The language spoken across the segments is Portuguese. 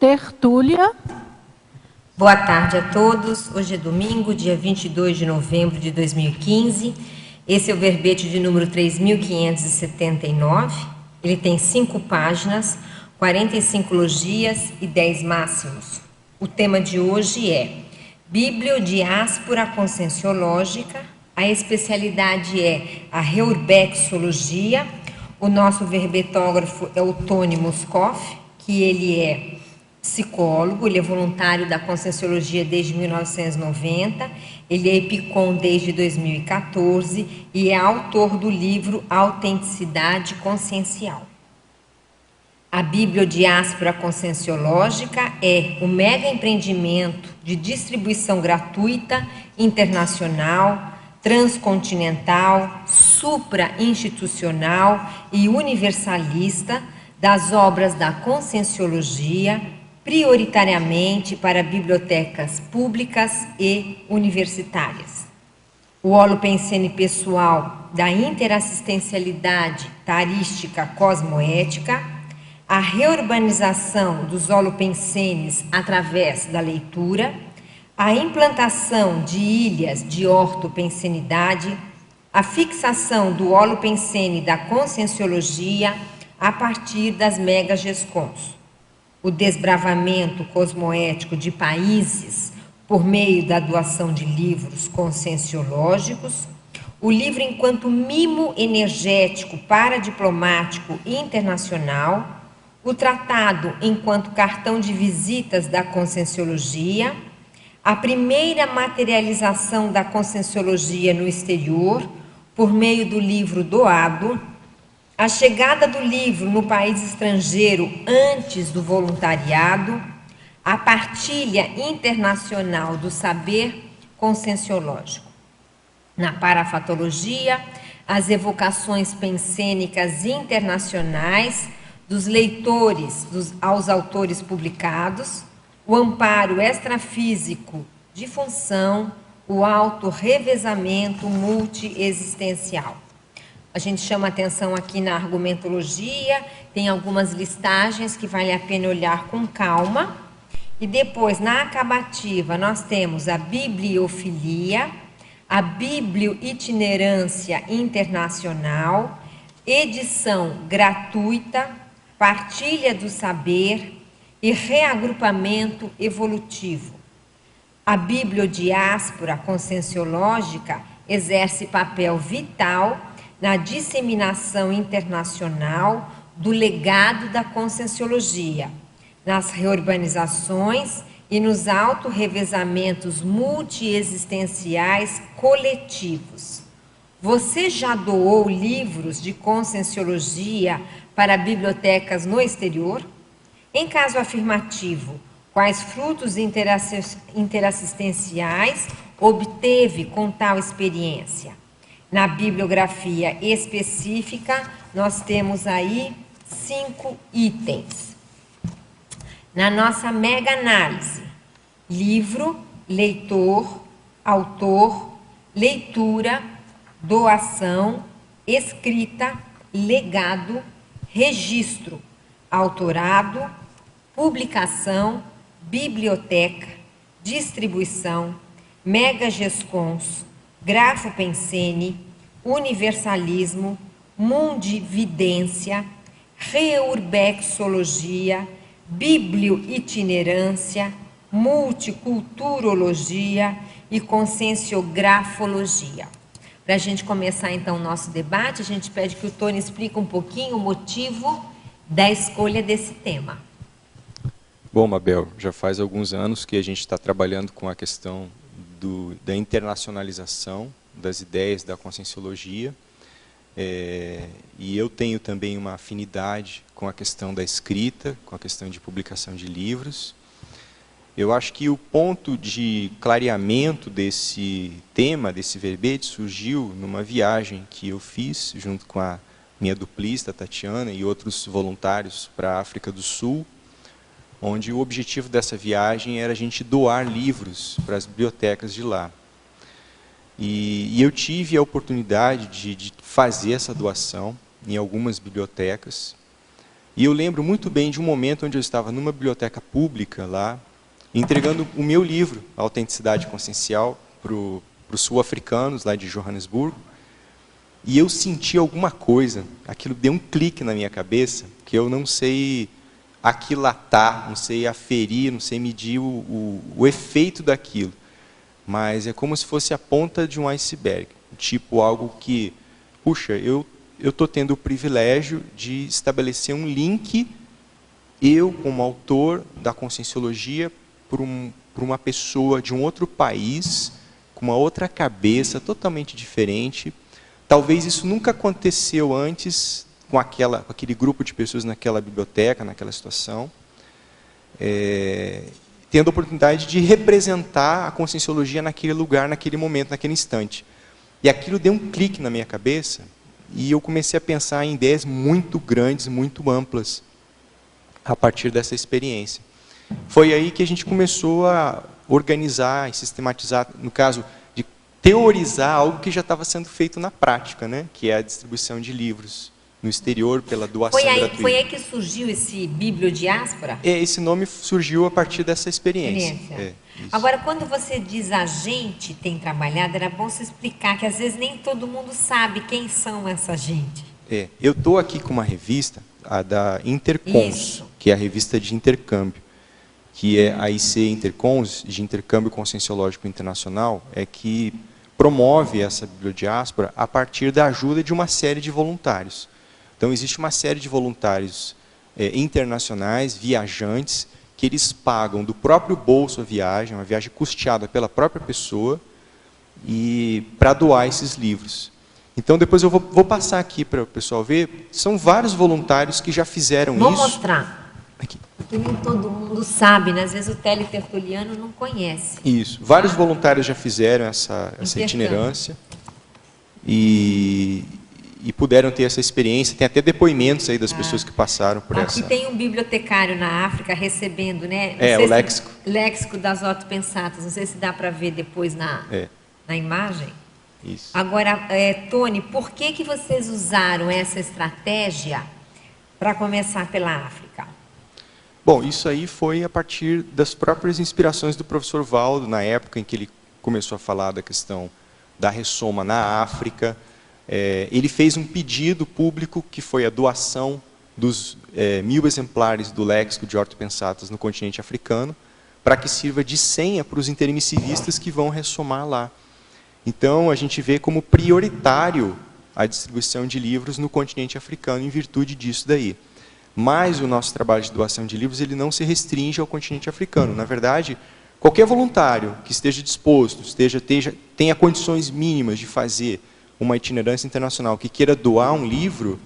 Tertúlia. Boa tarde a todos. Hoje é domingo, dia 22 de novembro de 2015. Esse é o verbete de número 3.579. Ele tem 5 páginas, 45 logias e 10 máximos. O tema de hoje é Bibliodiáspora Conscienciológica. A especialidade é a reurbexologia. O nosso verbetógrafo é o Tony Moscoff, que ele é psicólogo, ele é voluntário da Conscienciologia desde 1990, ele é EPICOM desde 2014 e é autor do livro Autenticidade Consciencial. A Bibliodiáspora Conscienciológica é um mega empreendimento de distribuição gratuita, internacional, transcontinental, supra-institucional e universalista das obras da Conscienciologia, prioritariamente para bibliotecas públicas e universitárias. O holopensene pessoal da interassistencialidade tarística cosmoética, a reurbanização dos holopensenes através da leitura, a implantação de ilhas de ortopensenidade, a fixação do holopensene da Conscienciologia a partir das megagescons, o desbravamento cosmoético de países por meio da doação de livros conscienciológicos, o livro enquanto mimo energético paradiplomático internacional, o tratado enquanto cartão de visitas da Conscienciologia, a primeira materialização da Conscienciologia no exterior por meio do livro doado, a chegada do livro no país estrangeiro antes do voluntariado, a partilha internacional do saber conscienciológico. Na parafatologia, as evocações pensênicas internacionais dos leitores aos autores publicados, o amparo extrafísico de função, o autorrevezamento multiexistencial. A gente chama atenção aqui na argumentologia, tem algumas listagens que vale a pena olhar com calma. E depois, na acabativa, nós temos a bibliofilia, a biblioitinerância internacional, edição gratuita, partilha do saber e reagrupamento evolutivo. A bibliodiáspora conscienciológica exerce papel vital na disseminação internacional do legado da Conscienciologia, nas reurbanizações e nos autorrevezamentos multiexistenciais coletivos. Você já doou livros de Conscienciologia para bibliotecas no exterior? Em caso afirmativo, quais frutos interassistenciais obteve com tal experiência? Na bibliografia específica, nós temos aí 5 itens. Na nossa mega-análise, livro, leitor, autor, leitura, doação, escrita, legado, registro, autorado, publicação, biblioteca, distribuição, megagescons, grafopensene, universalismo, mundividência, reurbexologia, biblioitinerância, multiculturologia e conscienciografologia. Para a gente começar então o nosso debate, a gente pede que o Tony explique um pouquinho o motivo da escolha desse tema. Bom, Mabel, já faz alguns anos que a gente está trabalhando com a questão da internacionalização das ideias da Conscienciologia, e eu tenho também uma afinidade com a questão da escrita, com a questão de publicação de livros. Eu acho que o ponto de clareamento desse tema, desse verbete, surgiu numa viagem que eu fiz junto com a minha duplista, Tatiana, e outros voluntários para a África do Sul, onde o objetivo dessa viagem era a gente doar livros para as bibliotecas de lá. E eu tive a oportunidade de fazer essa doação em algumas bibliotecas, E eu lembro muito bem de um momento onde eu estava numa biblioteca pública lá, entregando o meu livro, A Autenticidade Consciencial, para os sul-africanos lá de Johannesburgo, e eu senti alguma coisa, aquilo deu um clique na minha cabeça, que eu não sei aquilatar, não sei aferir, não sei medir o efeito daquilo, mas é como se fosse a ponta de um iceberg, tipo algo que, puxa, eu estou tendo o privilégio de estabelecer um link, eu como autor da Conscienciologia, por uma pessoa de um outro país, com uma outra cabeça, totalmente diferente. Talvez isso nunca aconteceu antes com aquele grupo de pessoas naquela biblioteca, naquela situação. Tendo a oportunidade de representar a Conscienciologia naquele lugar, naquele momento, naquele instante. E aquilo deu um clique na minha cabeça, e eu comecei a pensar em ideias muito grandes, muito amplas, a partir dessa experiência. Foi aí que a gente começou a organizar e sistematizar, no caso, de teorizar algo que já estava sendo feito na prática, né? Que é a distribuição de livros no exterior pela doação gratuita. Foi aí que surgiu esse Bibliodiáspora? Esse nome surgiu a partir dessa experiência. Agora, quando você diz a gente tem trabalhado, era bom você explicar, que às vezes nem todo mundo sabe quem são essa gente. Eu estou aqui com uma revista, a da Intercons, que é a revista de intercâmbio, que é a IC Intercons, de Intercâmbio Conscienciológico Internacional, que promove essa bibliodiáspora a partir da ajuda de uma série de voluntários. Então, existe uma série de voluntários internacionais, viajantes, que eles pagam do próprio bolso a viagem, uma viagem custeada pela própria pessoa, e para doar esses livros. Então, depois eu vou passar aqui para o pessoal ver. São vários voluntários que já fizeram isso. Vou mostrar. Aqui. Porque nem todo mundo sabe, né? Às vezes o teletertuliano não conhece. Isso. Vários voluntários já fizeram essa itinerância e puderam ter essa experiência. Tem até depoimentos aí das pessoas que passaram por essa. Aqui tem um bibliotecário na África recebendo, né? O léxico. Léxico das Autopensatas. Não sei se dá para ver depois na imagem. Isso. Agora, Tony, por que vocês usaram essa estratégia para começar pela África? Bom, isso aí foi a partir das próprias inspirações do professor Valdo, na época em que ele começou a falar da questão da ressoma na África. Ele fez um pedido público, que foi a doação dos 1000 exemplares do léxico de Ortopensatas no continente africano, para que sirva de senha para os intermissivistas que vão ressomar lá. Então, a gente vê como prioritário a distribuição de livros no continente africano, em virtude disso daí. Mas o nosso trabalho de doação de livros ele não se restringe ao continente africano. Na verdade, qualquer voluntário que esteja disposto, tenha condições mínimas de fazer uma itinerância internacional, que queira doar um livro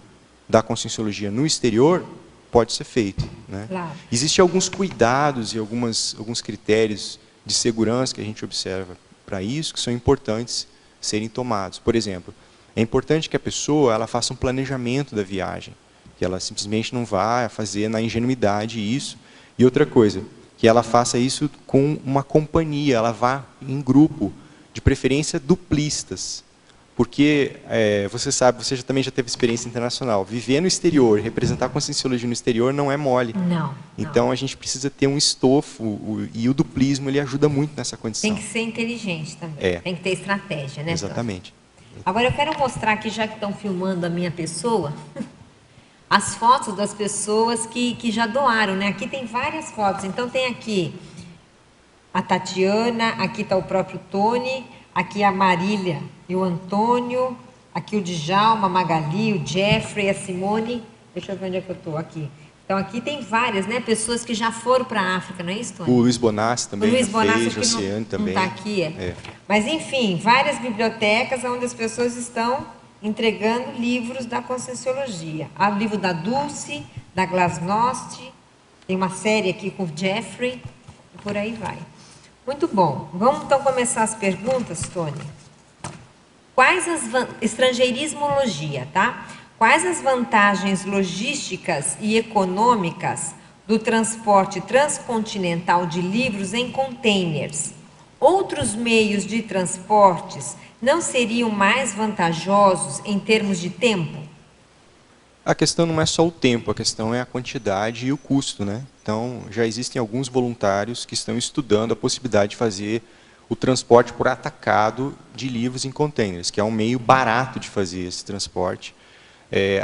da Conscienciologia no exterior, pode ser feito, né? Claro. Existem alguns cuidados e alguns critérios de segurança que a gente observa para isso, que são importantes serem tomados. Por exemplo, é importante que a pessoa ela faça um planejamento da viagem, que ela simplesmente não vá fazer na ingenuidade isso. E outra coisa, que ela faça isso com uma companhia, ela vá em grupo, de preferência duplistas. Porque, você sabe, você também já teve experiência internacional, viver no exterior, representar a Conscienciologia no exterior não é mole. Não. Então, a gente precisa ter um estofo, e o duplismo ele ajuda muito nessa condição. Tem que ser inteligente também, tem que ter estratégia, né? Exatamente. Agora, eu quero mostrar aqui, já que estão filmando a minha pessoa, as fotos das pessoas que já doaram, né? Aqui tem várias fotos. Então, tem aqui a Tatiana, aqui está o próprio Tony, aqui a Marília e o Antônio, aqui o Djalma, a Magali, o Jeffrey, a Simone. Deixa eu ver onde é que eu estou aqui. Então, aqui tem várias, né? Pessoas que já foram para a África, não é isso, Tony? O Luiz Bonassi também Luiz Bonassi fez, Josiane também. Não está aqui, Mas, enfim, várias bibliotecas onde as pessoas estão entregando livros da Conscienciologia. Há o livro da Dulce, da Glasnost, tem uma série aqui com o Jeffrey, e por aí vai. Muito bom. Vamos então começar as perguntas, Tony. Estrangeirismologia, tá? Quais as vantagens logísticas e econômicas do transporte transcontinental de livros em containers? Outros meios de transportes não seriam mais vantajosos em termos de tempo? A questão não é só o tempo, a questão é a quantidade e o custo, né? Então, já existem alguns voluntários que estão estudando a possibilidade de fazer o transporte por atacado de livros em containers, que é um meio barato de fazer esse transporte.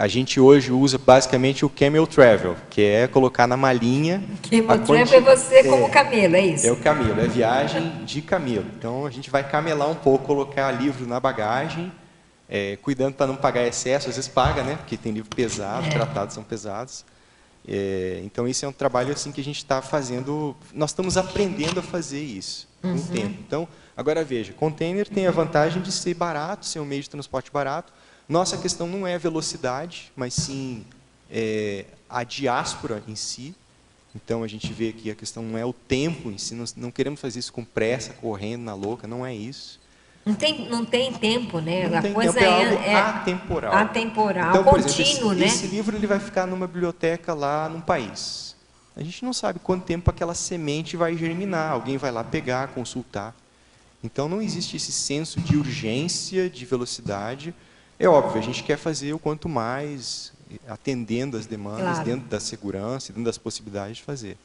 A gente hoje usa basicamente o Camel Travel, que é colocar na malinha... Camel Travel é você como camelo, é isso? É o camelo, é viagem de camelo. Então, a gente vai camelar um pouco, colocar livro na bagagem, cuidando para não pagar excesso, às vezes paga, né? Porque tem livro pesado, tratados são pesados. Então, isso é um trabalho assim que a gente está fazendo, nós estamos aprendendo a fazer isso com o tempo. Então, agora veja, container tem a vantagem de ser barato, ser um meio de transporte barato. Nossa questão não é a velocidade, mas sim a diáspora em si. Então, a gente vê que a questão não é o tempo em si, nós não queremos fazer isso com pressa, correndo na louca, não é isso. Não tem tempo, né? Não tem coisa tempo, é algo atemporal. Atemporal, então, por contínuo, exemplo, né? Esse livro ele vai ficar numa biblioteca lá num país. A gente não sabe quanto tempo aquela semente vai germinar, alguém vai lá pegar, consultar. Então, não existe esse senso de urgência, de velocidade. É óbvio, a gente quer fazer o quanto mais, atendendo as demandas, dentro da segurança, dentro das possibilidades de fazer.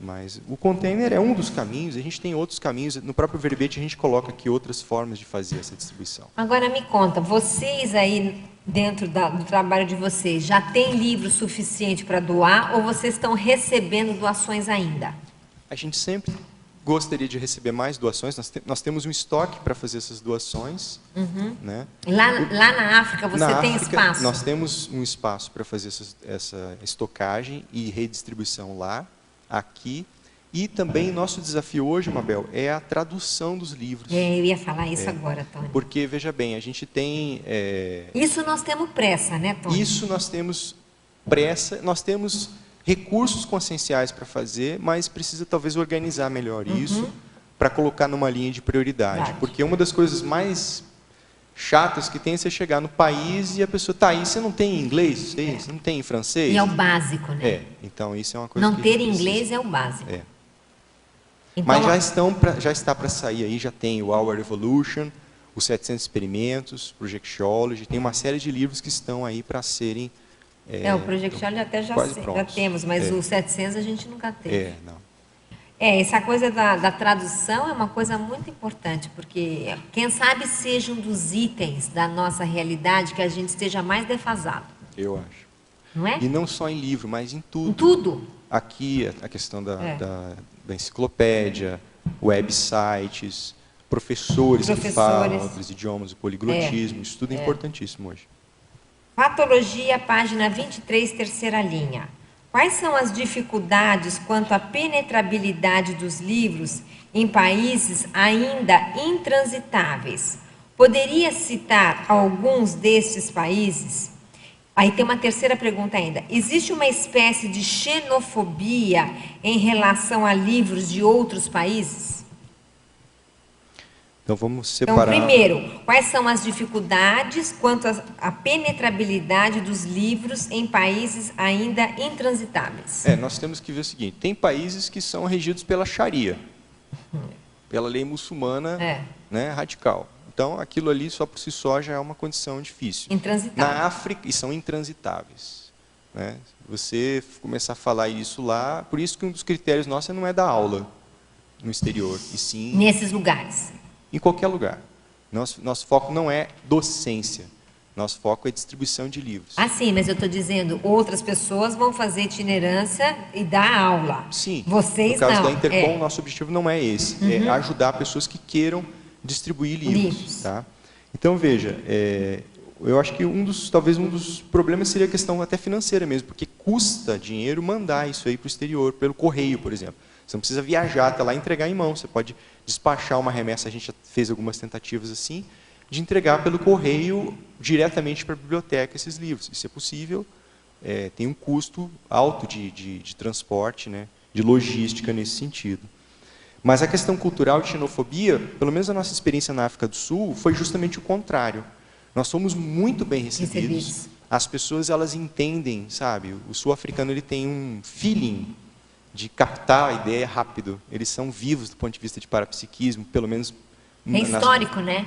Mas o container é um dos caminhos, a gente tem outros caminhos, no próprio verbete a gente coloca aqui outras formas de fazer essa distribuição. Agora me conta, vocês aí dentro do trabalho de vocês, já tem livro suficiente para doar ou vocês estão recebendo doações ainda? A gente sempre gostaria de receber mais doações, nós temos um estoque para fazer essas doações. Né? Lá na África você tem espaço? Nós temos um espaço para fazer essa estocagem e redistribuição lá. Aqui, e também nosso desafio hoje, Mabel, é a tradução dos livros. Eu ia falar isso agora, Tony. Porque, veja bem, a gente tem... Isso nós temos pressa, né, Tony? Isso nós temos pressa, nós temos recursos conscienciais para fazer, mas precisa talvez organizar melhor isso para colocar numa linha de prioridade. Porque uma das coisas mais chatas que tem é você chegar no país e a pessoa está aí, você não tem inglês, você não tem francês. E é o básico, né? Então isso é uma coisa não que ter inglês é o básico. Então, mas já está para sair aí, já tem o Our Revolution, os 700 Experimentos, Projectiology, tem uma série de livros que estão aí para serem... o Projectiology até já temos, mas o 700 a gente nunca teve. Essa coisa da tradução é uma coisa muito importante, porque quem sabe seja um dos itens da nossa realidade que a gente esteja mais defasado. Eu acho. Não é? E não só em livro, mas em tudo. Em tudo. Aqui, a questão da enciclopédia, websites, professores que falam outros idiomas, o poliglotismo, isso tudo é importantíssimo hoje. Patologia, página 23, terceira linha. Quais são as dificuldades quanto à penetrabilidade dos livros em países ainda intransitáveis? Poderia citar alguns destes países? Aí tem uma terceira pergunta ainda. Existe uma espécie de xenofobia em relação a livros de outros países? Então, vamos separar... Então, primeiro, quais são as dificuldades quanto à penetrabilidade dos livros em países ainda intransitáveis? Nós temos que ver o seguinte, tem países que são regidos pela Sharia, pela lei muçulmana radical. Então, aquilo ali, só por si só, já é uma condição difícil. Intransitável. Na África, e são intransitáveis. Né? Você começar a falar isso lá, por isso que um dos critérios nossos não é dar aula no exterior, e sim... Nesses lugares. Em qualquer lugar. Nosso foco não é docência. Nosso foco é distribuição de livros. Sim, mas eu estou dizendo, outras pessoas vão fazer itinerância e dar aula. Sim. Vocês não. No caso não. da Intercom, nosso objetivo não é esse. É ajudar pessoas que queiram distribuir livros. Tá? Então, veja, eu acho que talvez um dos problemas seria a questão até financeira mesmo, porque custa dinheiro mandar isso aí para o exterior, pelo correio, por exemplo. Você não precisa viajar até lá e entregar em mão. Você pode despachar uma remessa, a gente já fez algumas tentativas assim, de entregar pelo correio diretamente para a biblioteca esses livros. Isso é possível, tem um custo alto de transporte, né, de logística nesse sentido. Mas a questão cultural de xenofobia, pelo menos a nossa experiência na África do Sul, foi justamente o contrário. Nós fomos muito bem recebidos. As pessoas, elas entendem, sabe? O sul-africano, ele tem um feeling de captar a ideia rápido. Eles são vivos do ponto de vista de parapsiquismo, pelo menos... É histórico, né?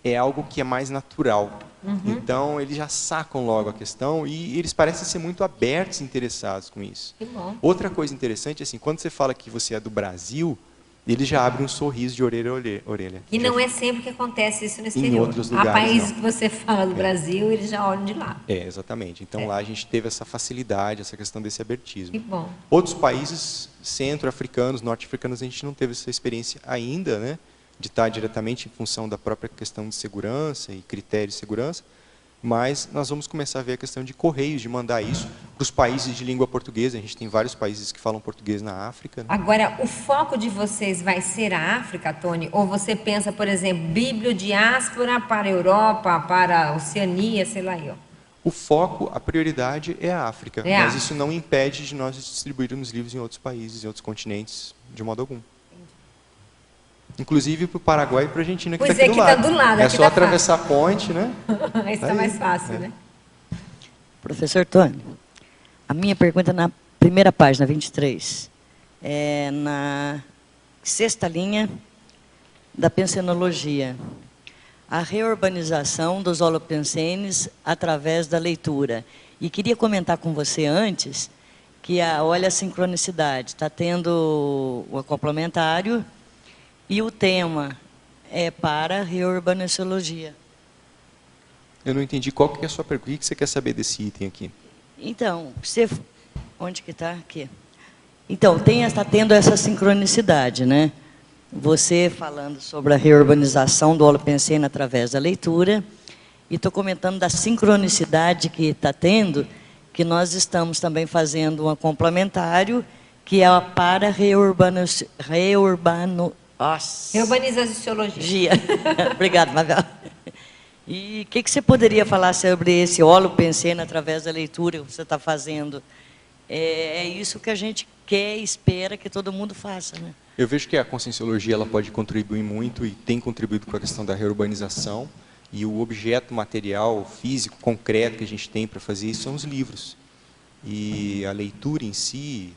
é algo que é mais natural. Então, eles já sacam logo a questão e eles parecem ser muito abertos e interessados com isso. Que bom. Outra coisa interessante, assim, quando você fala que você é do Brasil, eles já abrem um sorriso de orelha a orelha. E não é sempre que acontece isso no Em exterior. outros Há lugares, países não. que você fala do Brasil, eles já olham de lá. Exatamente. Então, lá a gente teve essa facilidade, essa questão desse abertismo. Que bom. Outros países centro-africanos, norte-africanos, a gente não teve essa experiência ainda, né, de estar diretamente em função da própria questão de segurança e critérios de segurança, mas nós vamos começar a ver a questão de correios, de mandar isso para os países de língua portuguesa. A gente tem vários países que falam português na África, né? Agora, o foco de vocês vai ser a África, Tony? Ou você pensa, por exemplo, bibliodiáspora para a Europa, para a Oceania, sei lá aí, ó. O foco, a prioridade é a África, É a mas isso não impede de nós distribuirmos livros em outros países, em outros continentes, de modo algum. Inclusive para o Paraguai e para a Argentina, que Pois está é, aqui que do tá lado. do lado, É aqui só tá atravessar a ponte, né? Isso está mais fácil, né? Professor Tony, a minha pergunta na primeira página, 23, é na sexta linha da pensenologia. A reurbanização dos holopensenes através da leitura. E queria comentar com você antes que, olha a sincronicidade, está tendo o complementário e o tema é para reurbanização. Eu não entendi qual que é a sua pergunta. O que você quer saber desse item aqui? Então, você, onde que está? Aqui. Então, está tendo essa sincronicidade, né? Você falando sobre a reurbanização do holopensene através da leitura, e estou comentando da sincronicidade que está tendo, que nós estamos também fazendo um complementário, que é a para Urbaniza a sociologia. Obrigada, Mabel. E o que você poderia falar sobre esse holopensene através da leitura que você está fazendo? É isso que a gente quer e espera que todo mundo faça, né? Eu vejo que a conscienciologia ela pode contribuir muito e tem contribuído com a questão da reurbanização, e o objeto material, físico, concreto que a gente tem para fazer isso são os livros. E a leitura em si,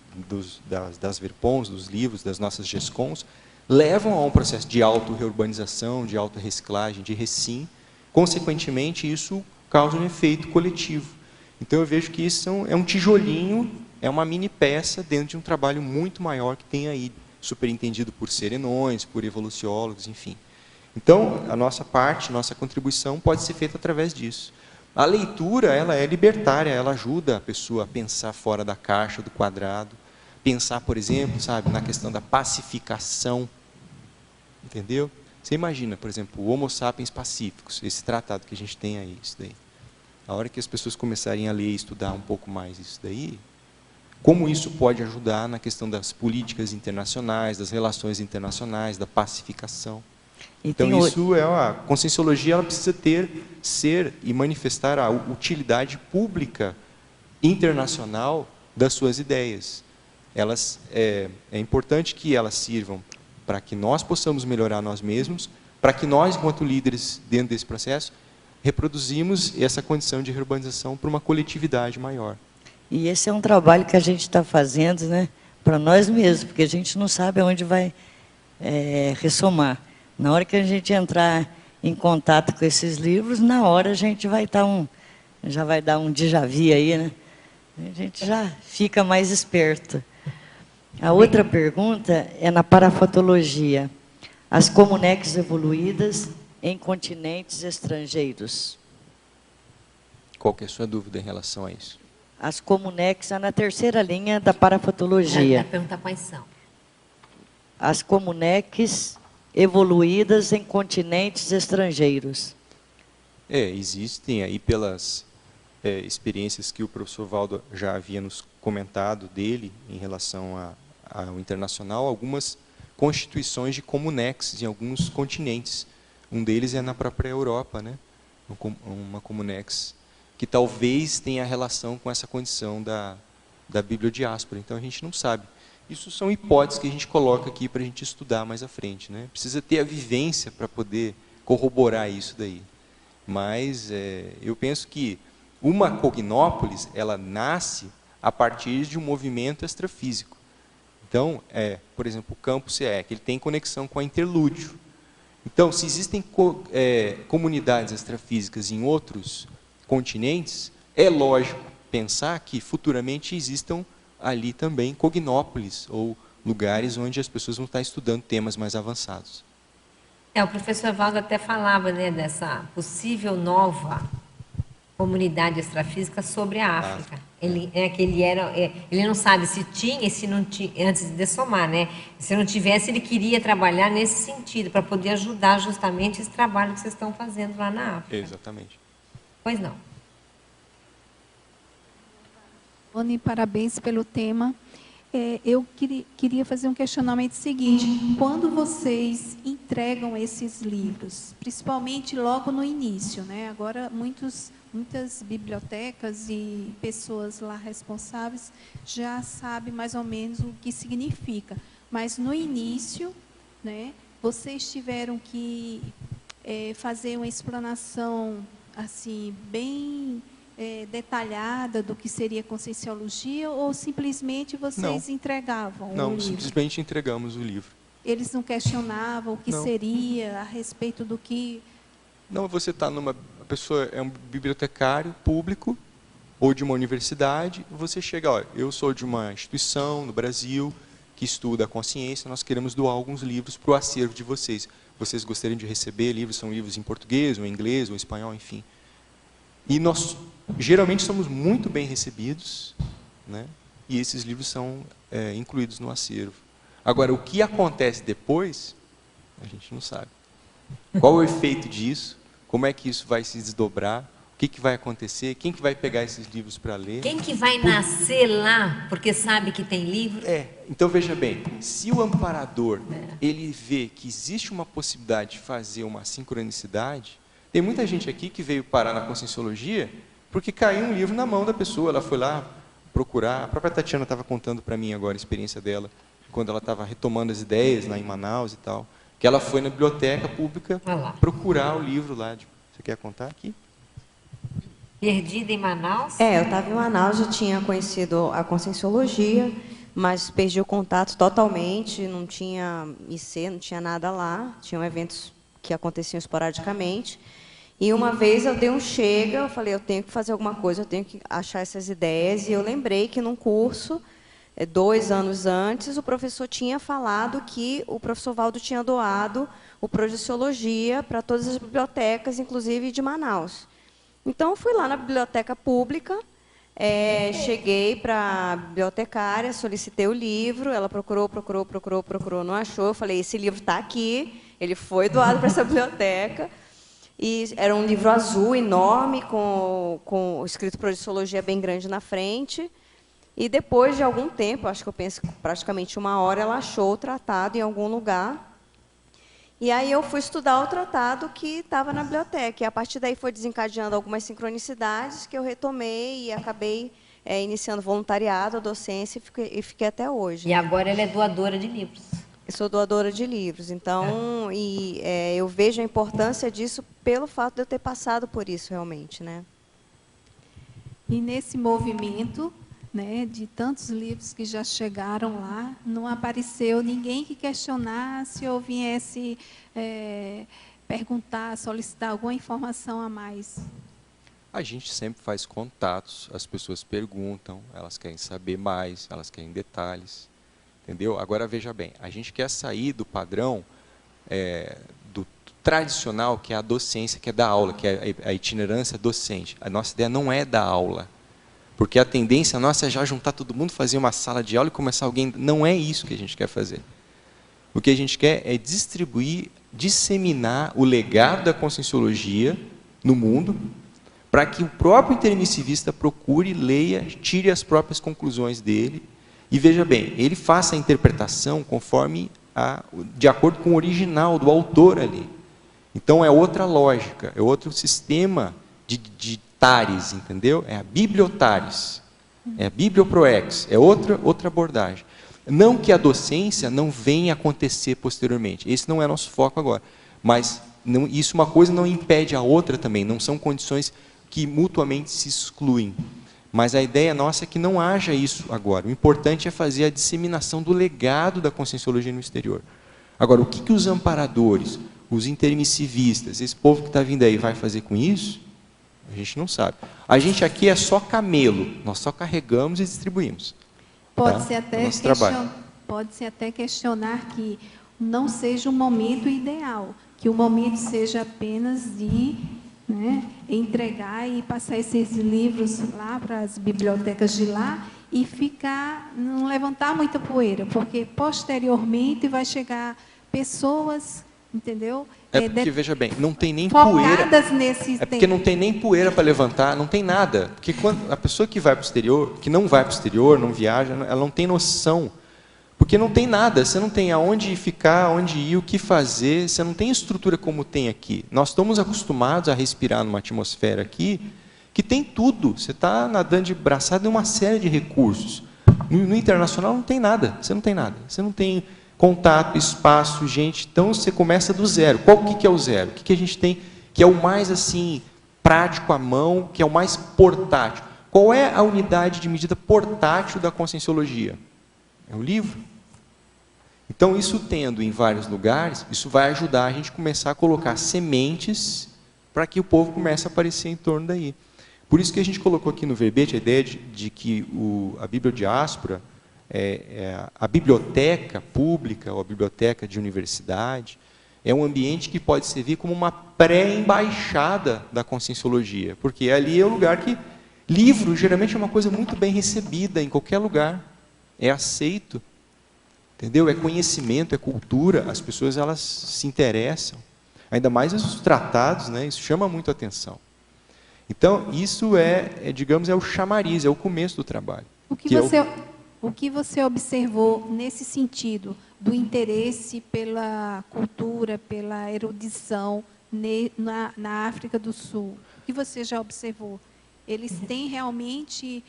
das verpons, dos livros, das nossas GESCONs, levam a um processo de auto-reurbanização, de auto-reciclagem, de recim. Consequentemente, isso causa um efeito coletivo. Então, eu vejo que isso é um tijolinho, é uma mini peça dentro de um trabalho muito maior que tem aí, superintendido por serenões, por evoluciólogos, enfim. Então, a nossa parte, nossa contribuição pode ser feita através disso. A leitura, ela é libertária, ela ajuda a pessoa a pensar fora da caixa, do quadrado, pensar, por exemplo, sabe, na questão da pacificação, entendeu? Você imagina, por exemplo, o Homo sapiens pacíficos, esse tratado que a gente tem aí, isso daí. A hora que as pessoas começarem a ler e estudar um pouco mais isso daí, como isso pode ajudar na questão das políticas internacionais, das relações internacionais, da pacificação. Então, isso é a conscienciologia, ela precisa ser e manifestar a utilidade pública internacional das suas ideias. É importante que elas sirvam para que nós possamos melhorar nós mesmos, para que nós, enquanto líderes dentro desse processo, reproduzimos essa condição de reurbanização para uma coletividade maior. E esse é um trabalho que a gente está fazendo, né, para nós mesmos, porque a gente não sabe aonde vai ressomar. Na hora que a gente entrar em contato com esses livros, na hora a gente vai estar já vai dar um déjà vu aí, né? A gente já fica mais esperto. A outra pergunta é na parafatologia. As comunex evoluídas em continentes estrangeiros. Qual que é a sua dúvida em relação a isso? As comunex, na terceira linha da parafatologia. A pergunta quais são? As comunex evoluídas em continentes estrangeiros. Existem aí pelas experiências que o professor Valdo já havia nos comentado dele em relação ao internacional, algumas constituições de comunex em alguns continentes. Um deles é na própria Europa, né? Uma comunex que talvez tenha relação com essa condição da bibliodiáspora. Então, a gente não sabe. Isso são hipóteses que a gente coloca aqui para a gente estudar mais à frente, né? Precisa ter a vivência para poder corroborar isso daí. Mas eu penso que uma cognópolis, ela nasce a partir de um movimento extrafísico. Então, por exemplo, o campo CE, que ele tem conexão com a interlúdio. Então, se existem comunidades extrafísicas em outros continentes, é lógico pensar que futuramente existam ali também cognópolis, ou lugares onde as pessoas vão estar estudando temas mais avançados. O professor Valdo até falava, né, dessa possível nova comunidade extrafísica sobre a África. Ele não sabe se tinha e se não tinha, antes de dessomar, né? Se não tivesse, ele queria trabalhar nesse sentido, para poder ajudar justamente esse trabalho que vocês estão fazendo lá na África. Exatamente. Pois não. Rony, parabéns pelo tema. Eu queria fazer um questionamento seguinte. Quando vocês entregam esses livros, principalmente logo no início, né? Agora, muitas bibliotecas e pessoas lá responsáveis já sabem mais ou menos o que significa. Mas, no início, né, vocês tiveram que fazer uma explanação assim, bem detalhada do que seria Conscienciologia, ou simplesmente vocês entregavam o livro? Não, simplesmente entregamos o livro. Eles não questionavam o que seria, a respeito do que... Não, você está numa... A pessoa é um bibliotecário público, ou de uma universidade, você chega, olha, eu sou de uma instituição no Brasil, que estuda a consciência, nós queremos doar alguns livros para o acervo de vocês. Vocês gostariam de receber livros, são livros em português, ou em inglês, ou em espanhol, enfim. E nós, geralmente, somos muito bem recebidos, né? E esses livros são incluídos no acervo. Agora, o que acontece depois, a gente não sabe. Qual o efeito disso? Como é que isso vai se desdobrar? O que vai acontecer? Quem que vai pegar esses livros para ler? Quem que vai nascer lá porque sabe que tem livro? Então, veja bem, se o amparador ele vê que existe uma possibilidade de fazer uma sincronicidade, tem muita gente aqui que veio parar na Conscienciologia porque caiu um livro na mão da pessoa, ela foi lá procurar. A própria Tatiana estava contando para mim agora a experiência dela, quando ela estava retomando as ideias lá em Manaus e tal, que ela foi na biblioteca pública procurar o livro lá. Você quer contar aqui? Perdida em Manaus? Eu estava em Manaus, já tinha conhecido a Conscienciologia, mas perdi o contato totalmente, não tinha IC, não tinha nada lá, tinham eventos que aconteciam esporadicamente. E uma vez eu dei um chega, eu falei, eu tenho que fazer alguma coisa, eu tenho que achar essas ideias, e eu lembrei que num curso, 2 anos antes, o professor tinha falado que o professor Valdo tinha doado o Projeciologia para todas as bibliotecas, inclusive de Manaus. Então, fui lá na biblioteca pública, cheguei para a bibliotecária, solicitei o livro, ela procurou, não achou. Eu falei, esse livro está aqui, ele foi doado para essa biblioteca. E era um livro azul, enorme, com escrito Projeciologia bem grande na frente. E depois de algum tempo, acho que eu penso praticamente 1 hora, ela achou o tratado em algum lugar. E aí eu fui estudar o tratado que estava na biblioteca. E a partir daí foi desencadeando algumas sincronicidades que eu retomei e acabei iniciando voluntariado, docência, e fiquei até hoje. E agora ela é doadora de livros. Eu sou doadora de livros. Então, eu vejo a importância disso pelo fato de eu ter passado por isso realmente, né? E nesse movimento, né, de tantos livros que já chegaram lá, não apareceu ninguém que questionasse ou viesse perguntar, solicitar alguma informação a mais? A gente sempre faz contatos, as pessoas perguntam, elas querem saber mais, elas querem detalhes, entendeu? Agora, veja bem, a gente quer sair do padrão do tradicional, que é a docência, que é da aula, que é a itinerância docente. A nossa ideia não é dar aula, porque a tendência nossa é já juntar todo mundo, fazer uma sala de aula e começar alguém... Não é isso que a gente quer fazer. O que a gente quer é distribuir, disseminar o legado da Conscienciologia no mundo, para que o próprio intermissivista procure, leia, tire as próprias conclusões dele, e veja bem, ele faça a interpretação conforme de acordo com o original do autor ali. Então é outra lógica, é outro sistema de tares, entendeu? É a bibliotares, é a biblioproex, é outra abordagem. Não que a docência não venha acontecer posteriormente, esse não é nosso foco agora, mas isso uma coisa não impede a outra também, não são condições que mutuamente se excluem. Mas a ideia nossa é que não haja isso agora. O importante é fazer a disseminação do legado da Conscienciologia no exterior. Agora, o que os amparadores, os intermissivistas, esse povo que está vindo aí vai fazer com isso? A gente não sabe. A gente aqui é só camelo, nós só carregamos e distribuímos. Pode-se até questionar que não seja um momento ideal, que o momento seja apenas de, né, entregar e passar esses livros lá para as bibliotecas de lá e ficar, não levantar muita poeira, porque posteriormente vai chegar pessoas, entendeu? Porque, veja bem, não tem nem poeira. Porque não tem nem poeira para levantar, não tem nada. Porque quando a pessoa que vai para o exterior, que não vai para o exterior, não viaja, ela não tem noção. Porque não tem nada, você não tem aonde ficar, aonde ir, o que fazer, você não tem estrutura como tem aqui. Nós estamos acostumados a respirar numa atmosfera aqui que tem tudo. Você está nadando de braçada em uma série de recursos. No internacional não tem nada, você não tem nada. Você não tem contato, espaço, gente, então você começa do zero. O que é o zero? O que a gente tem que é o mais assim prático à mão, que é o mais portátil? Qual é a unidade de medida portátil da conscienciologia? É o livro. Então, isso tendo em vários lugares, isso vai ajudar a gente a começar a colocar sementes para que o povo comece a aparecer em torno daí. Por isso que a gente colocou aqui no verbete a ideia de que a bibliodiáspora, a biblioteca pública ou a biblioteca de universidade é um ambiente que pode servir como uma pré-embaixada da conscienciologia, porque ali é o lugar que livro geralmente é uma coisa muito bem recebida em qualquer lugar, é aceito, entendeu? É conhecimento, é cultura, as pessoas elas se interessam, ainda mais os tratados, né? Isso chama muito a atenção. Então isso digamos, é o chamariz, é o começo do trabalho. O que você observou nesse sentido do interesse pela cultura, pela erudição na África do Sul? O que você já observou? Eles têm realmente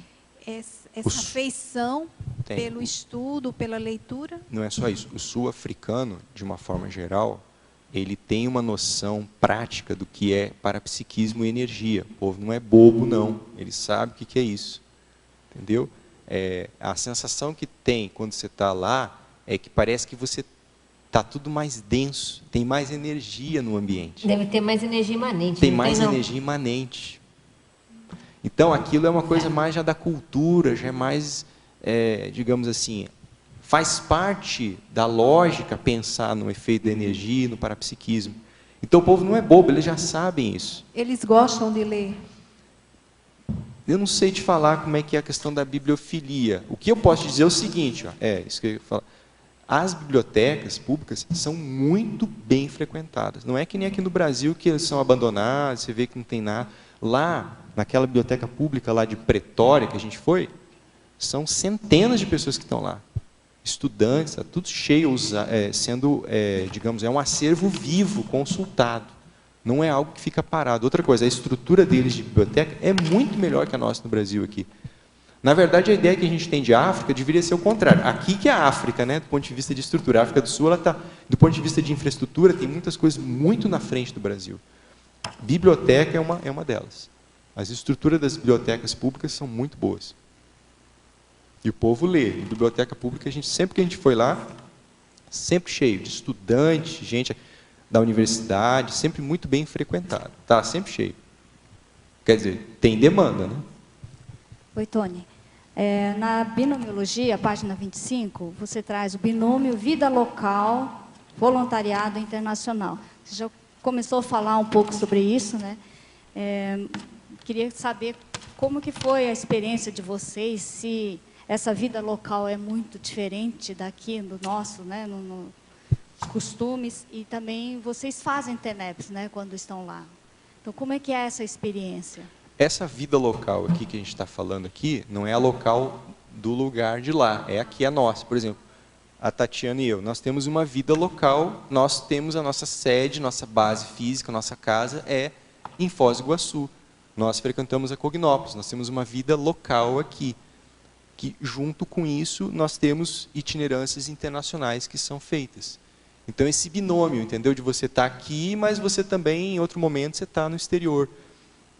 essa afeição pelo estudo, pela leitura? Não é só isso. O sul-africano, de uma forma geral, ele tem uma noção prática do que é parapsiquismo e energia. O povo não é bobo, não. Ele sabe o que é isso. Entendeu? A sensação que tem quando você está lá é que parece que você está tudo mais denso, tem mais energia no ambiente. Deve ter mais energia imanente. Tem mais energia imanente. Então, aquilo é uma coisa mais já da cultura, já é mais, digamos assim, faz parte da lógica pensar no efeito da energia, no parapsiquismo. Então, o povo não é bobo, eles já sabem isso. Eles gostam de ler. Eu não sei te falar como é que é a questão da bibliofilia. O que eu posso te dizer é o seguinte, isso que eu ia falar. As bibliotecas públicas são muito bem frequentadas. Não é que nem aqui no Brasil que eles são abandonados, você vê que não tem nada. Lá, naquela biblioteca pública lá de Pretória que a gente foi, são centenas de pessoas que estão lá. Estudantes, está tudo cheio, digamos, é um acervo vivo, consultado. Não é algo que fica parado. Outra coisa, a estrutura deles de biblioteca é muito melhor que a nossa no Brasil aqui. Na verdade, a ideia que a gente tem de África deveria ser o contrário. Aqui que é a África, né, do ponto de vista de estrutura. A África do Sul, ela tá, do ponto de vista de infraestrutura, tem muitas coisas muito na frente do Brasil. Biblioteca é uma delas. As estruturas das bibliotecas públicas são muito boas. E o povo lê. Em biblioteca pública, sempre que a gente foi lá, sempre cheio de estudantes, gente da universidade, sempre muito bem frequentado. Tá sempre cheio. Quer dizer, tem demanda, né? Oi, Tony. Na binomiologia, página 25, você traz o binômio vida local, voluntariado internacional. Você já começou a falar um pouco sobre isso, né? Queria saber como que foi a experiência de vocês, se essa vida local é muito diferente daqui, do nosso, né? Costumes, e também vocês fazem TENEPS, né, quando estão lá. Então, como é que é essa experiência? Essa vida local aqui que a gente está falando aqui, não é a local do lugar de lá, é aqui a nossa. Por exemplo, a Tatiana e eu, nós temos uma vida local, nós temos a nossa sede, nossa base física, nossa casa é em Foz do Iguaçu. Nós frequentamos a Cognópolis, nós temos uma vida local aqui. Que junto com isso, nós temos itinerâncias internacionais que são feitas. Então, esse binômio, entendeu? De você estar aqui, mas você também, em outro momento, você está no exterior.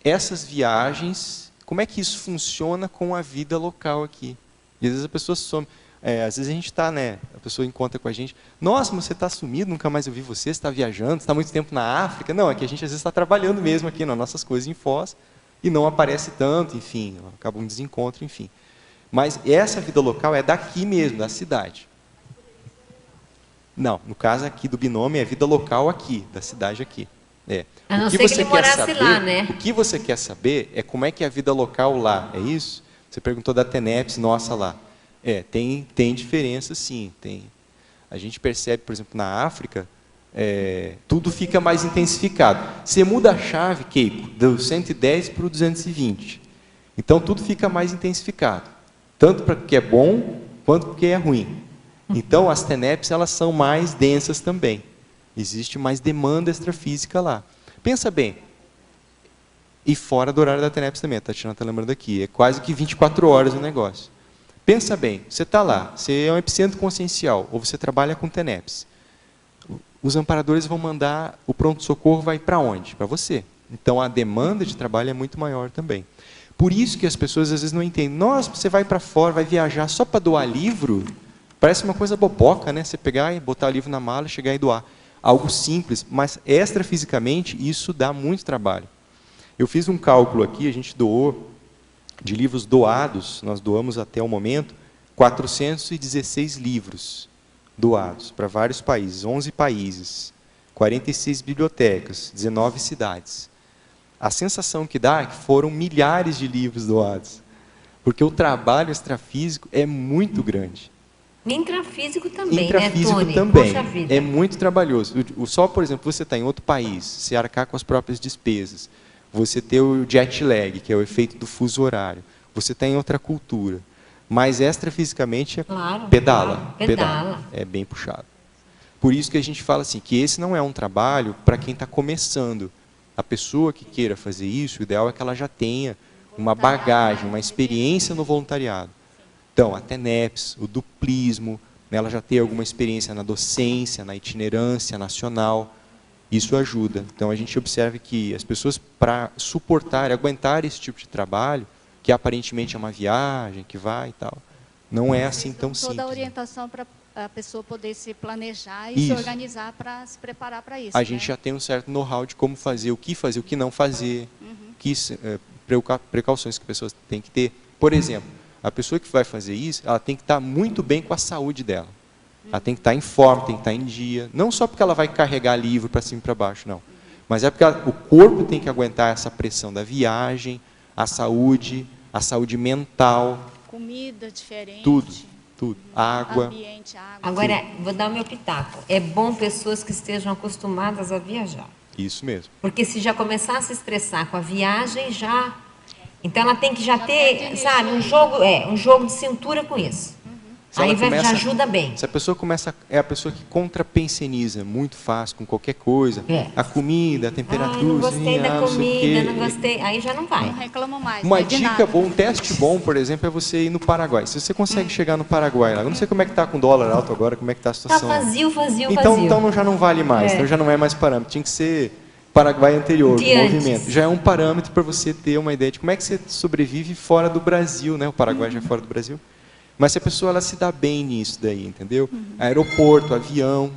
Essas viagens, como é que isso funciona com a vida local aqui? E às vezes a pessoa some. às vezes a gente está, né, a pessoa encontra com a gente, nossa, mas você está sumido, nunca mais eu vi você está viajando, você está muito tempo na África. Não, é que a gente às vezes está trabalhando mesmo aqui nas nossas coisas em Foz e não aparece tanto, enfim, acaba um desencontro, enfim. Mas essa vida local é daqui mesmo, da cidade. Não, no caso aqui do binômio é vida local aqui, da cidade aqui. A não ser que ele morasse lá, né? O que você quer saber é como é que é a vida local lá, é isso? Você perguntou da TENEPS, nossa lá. Tem diferença sim, tem. A gente percebe, por exemplo, na África, tudo fica mais intensificado. Você muda a chave, Keiko, do 110 para o 220. Então, tudo fica mais intensificado. Tanto para o que é bom, quanto para o que é ruim. Então, as TENEPS, elas são mais densas também. Existe mais demanda extrafísica lá. Pensa bem, e fora do horário da TENEPS também, a Tatiana está lembrando aqui, é quase que 24 horas o negócio. Pensa bem, você está lá, você é um epicentro consciencial, ou você trabalha com TENEPS. Os amparadores vão mandar, o pronto-socorro vai para onde? Para você. Então, a demanda de trabalho é muito maior também. Por isso que as pessoas às vezes não entendem. Nossa, você vai para fora, vai viajar só para doar livro? Parece uma coisa boboca, né? Você pegar e botar o livro na mala, chegar e doar. Algo simples, mas extrafisicamente isso dá muito trabalho. Eu fiz um cálculo aqui, a gente doou, de livros doados, nós doamos até o momento, 416 livros doados para vários países, 11 países, 46 bibliotecas, 19 cidades. A sensação que dá é que foram milhares de livros doados, porque o trabalho extrafísico é muito grande. Intrafísico também, Intrafísico, né, Tony? também. Poxa vida. É muito trabalhoso. Só, por exemplo, você está em outro país, você arcar com as próprias despesas, você ter o jet lag, que é o efeito do fuso horário, você está em outra cultura. Mas extrafisicamente pedala. É bem puxado. Por isso que a gente fala assim, que esse não é um trabalho para quem está começando. A pessoa que queira fazer isso, o ideal é que ela já tenha uma bagagem, uma experiência no voluntariado. Então, a TENEPS, o duplismo, né, ela já tem alguma experiência na docência, na itinerância nacional, isso ajuda. Então, a gente observa que as pessoas, para suportar, aguentar esse tipo de trabalho, que aparentemente é uma viagem, que vai e tal, não é assim tão simples. Toda a orientação para a pessoa poder se planejar e se organizar para se preparar para isso. A gente já tem um certo know-how de como fazer, o que não fazer, que precauções que as pessoas têm que ter. Por exemplo, a pessoa que vai fazer isso, ela tem que estar muito bem com a saúde dela. Ela tem que estar em forma, tem que estar em dia. Não só porque ela vai carregar livro para cima e para baixo, não. Mas é porque o corpo tem que aguentar essa pressão da viagem, a saúde mental. Comida diferente. Tudo. Água. Ambiente, água. Agora, vou dar o meu pitaco. É bom pessoas que estejam acostumadas a viajar. Isso mesmo. Porque se já começar a se estressar com a viagem, já... Então, ela tem que já ter, sabe, um jogo de cintura com isso. Aí já ajuda bem. Se a pessoa é a pessoa que contrapenseniza muito fácil com qualquer coisa, a comida, a temperatura, não gostei da comida, não gostei, aí já não vai. Não reclama mais. Uma dica boa, um teste bom, por exemplo, é você ir no Paraguai. Se você consegue chegar no Paraguai lá, eu não sei como é que está com o dólar alto agora, como é que está a situação. Está vazio. Então já não vale mais, então já não é mais parâmetro. Tinha que ser Paraguai anterior, o movimento. Já é um parâmetro para você ter uma ideia de como é que você sobrevive fora do Brasil, né? O Paraguai já é fora do Brasil. Mas se a pessoa ela se dá bem nisso daí, entendeu? Aeroporto, avião,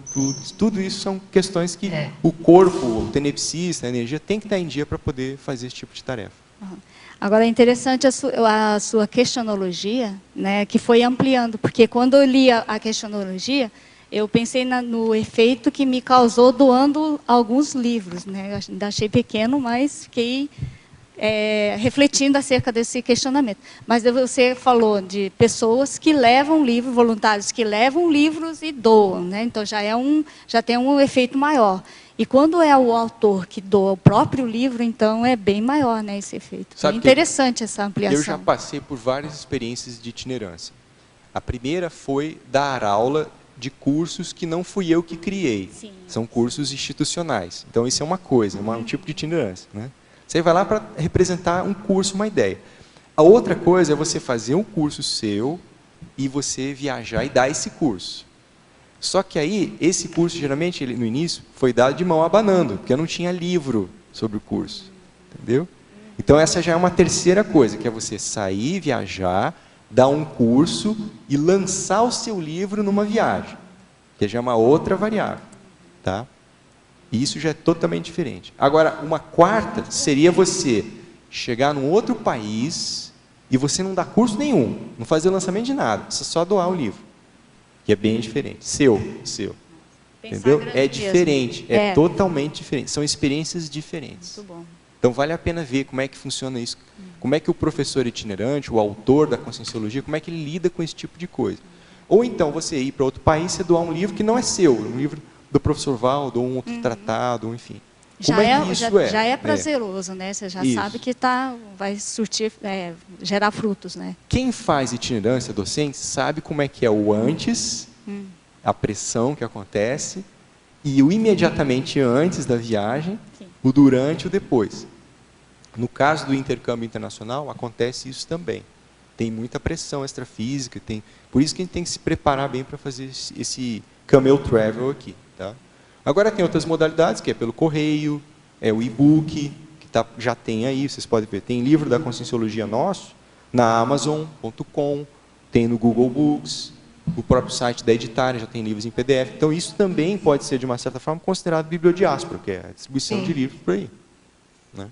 tudo isso são questões que o corpo, o tenepsista, a energia, tem que estar em dia para poder fazer esse tipo de tarefa. Agora, é interessante a sua questionologia, né, que foi ampliando, porque quando eu li a questionologia, eu pensei no efeito que me causou doando alguns livros, né? Eu ainda achei pequeno, mas fiquei... refletindo acerca desse questionamento. Mas você falou de pessoas que levam livros, voluntários que levam livros e doam, né? Então já tem um efeito maior. E quando é o autor que doa o próprio livro, então é bem maior, né, esse efeito. É interessante essa ampliação. Eu já passei por várias experiências de itinerância. A primeira foi dar aula de cursos que não fui eu que criei. Sim. São cursos institucionais. Então isso é uma coisa, um tipo de itinerância, né? Você vai lá para representar um curso, uma ideia. A outra coisa é você fazer um curso seu e você viajar e dar esse curso. Só que aí, esse curso, geralmente, no início, foi dado de mão abanando, porque eu não tinha livro sobre o curso. Entendeu? Então, essa já é uma terceira coisa, que é você sair, viajar, dar um curso e lançar o seu livro numa viagem, que já é uma outra variável, tá? E isso já é totalmente diferente. Agora, uma quarta seria você chegar num outro país e você não dar curso nenhum, não fazer lançamento de nada, você só doar o livro, que é bem diferente. Seu. Entendeu? É diferente, é totalmente diferente. São experiências diferentes. Muito bom. Então, vale a pena ver como é que funciona isso. Como é que o professor itinerante, o autor da Conscienciologia, como é que ele lida com esse tipo de coisa. Ou então, você ir para outro país e doar um livro que não é seu, um livro do professor Valdo, ou um outro tratado, enfim. Como Já é prazeroso, né? Você já sabe que vai surtir, gerar frutos, né? Quem faz itinerância docente sabe como é que é o antes, a pressão que acontece, e o imediatamente antes da viagem, o durante e o depois. No caso do intercâmbio internacional, acontece isso também. Tem muita pressão extrafísica, por isso que a gente tem que se preparar bem para fazer esse camel travel aqui. Tá? Agora tem outras modalidades, que é pelo correio, é o e-book, que já tem aí, vocês podem ver, tem livro da Conscienciologia nosso, na Amazon.com, tem no Google Books, o próprio site da Editária já tem livros em PDF. Então, isso também pode ser, de uma certa forma, considerado bibliodiáspora, que é a distribuição de livros por aí. Né?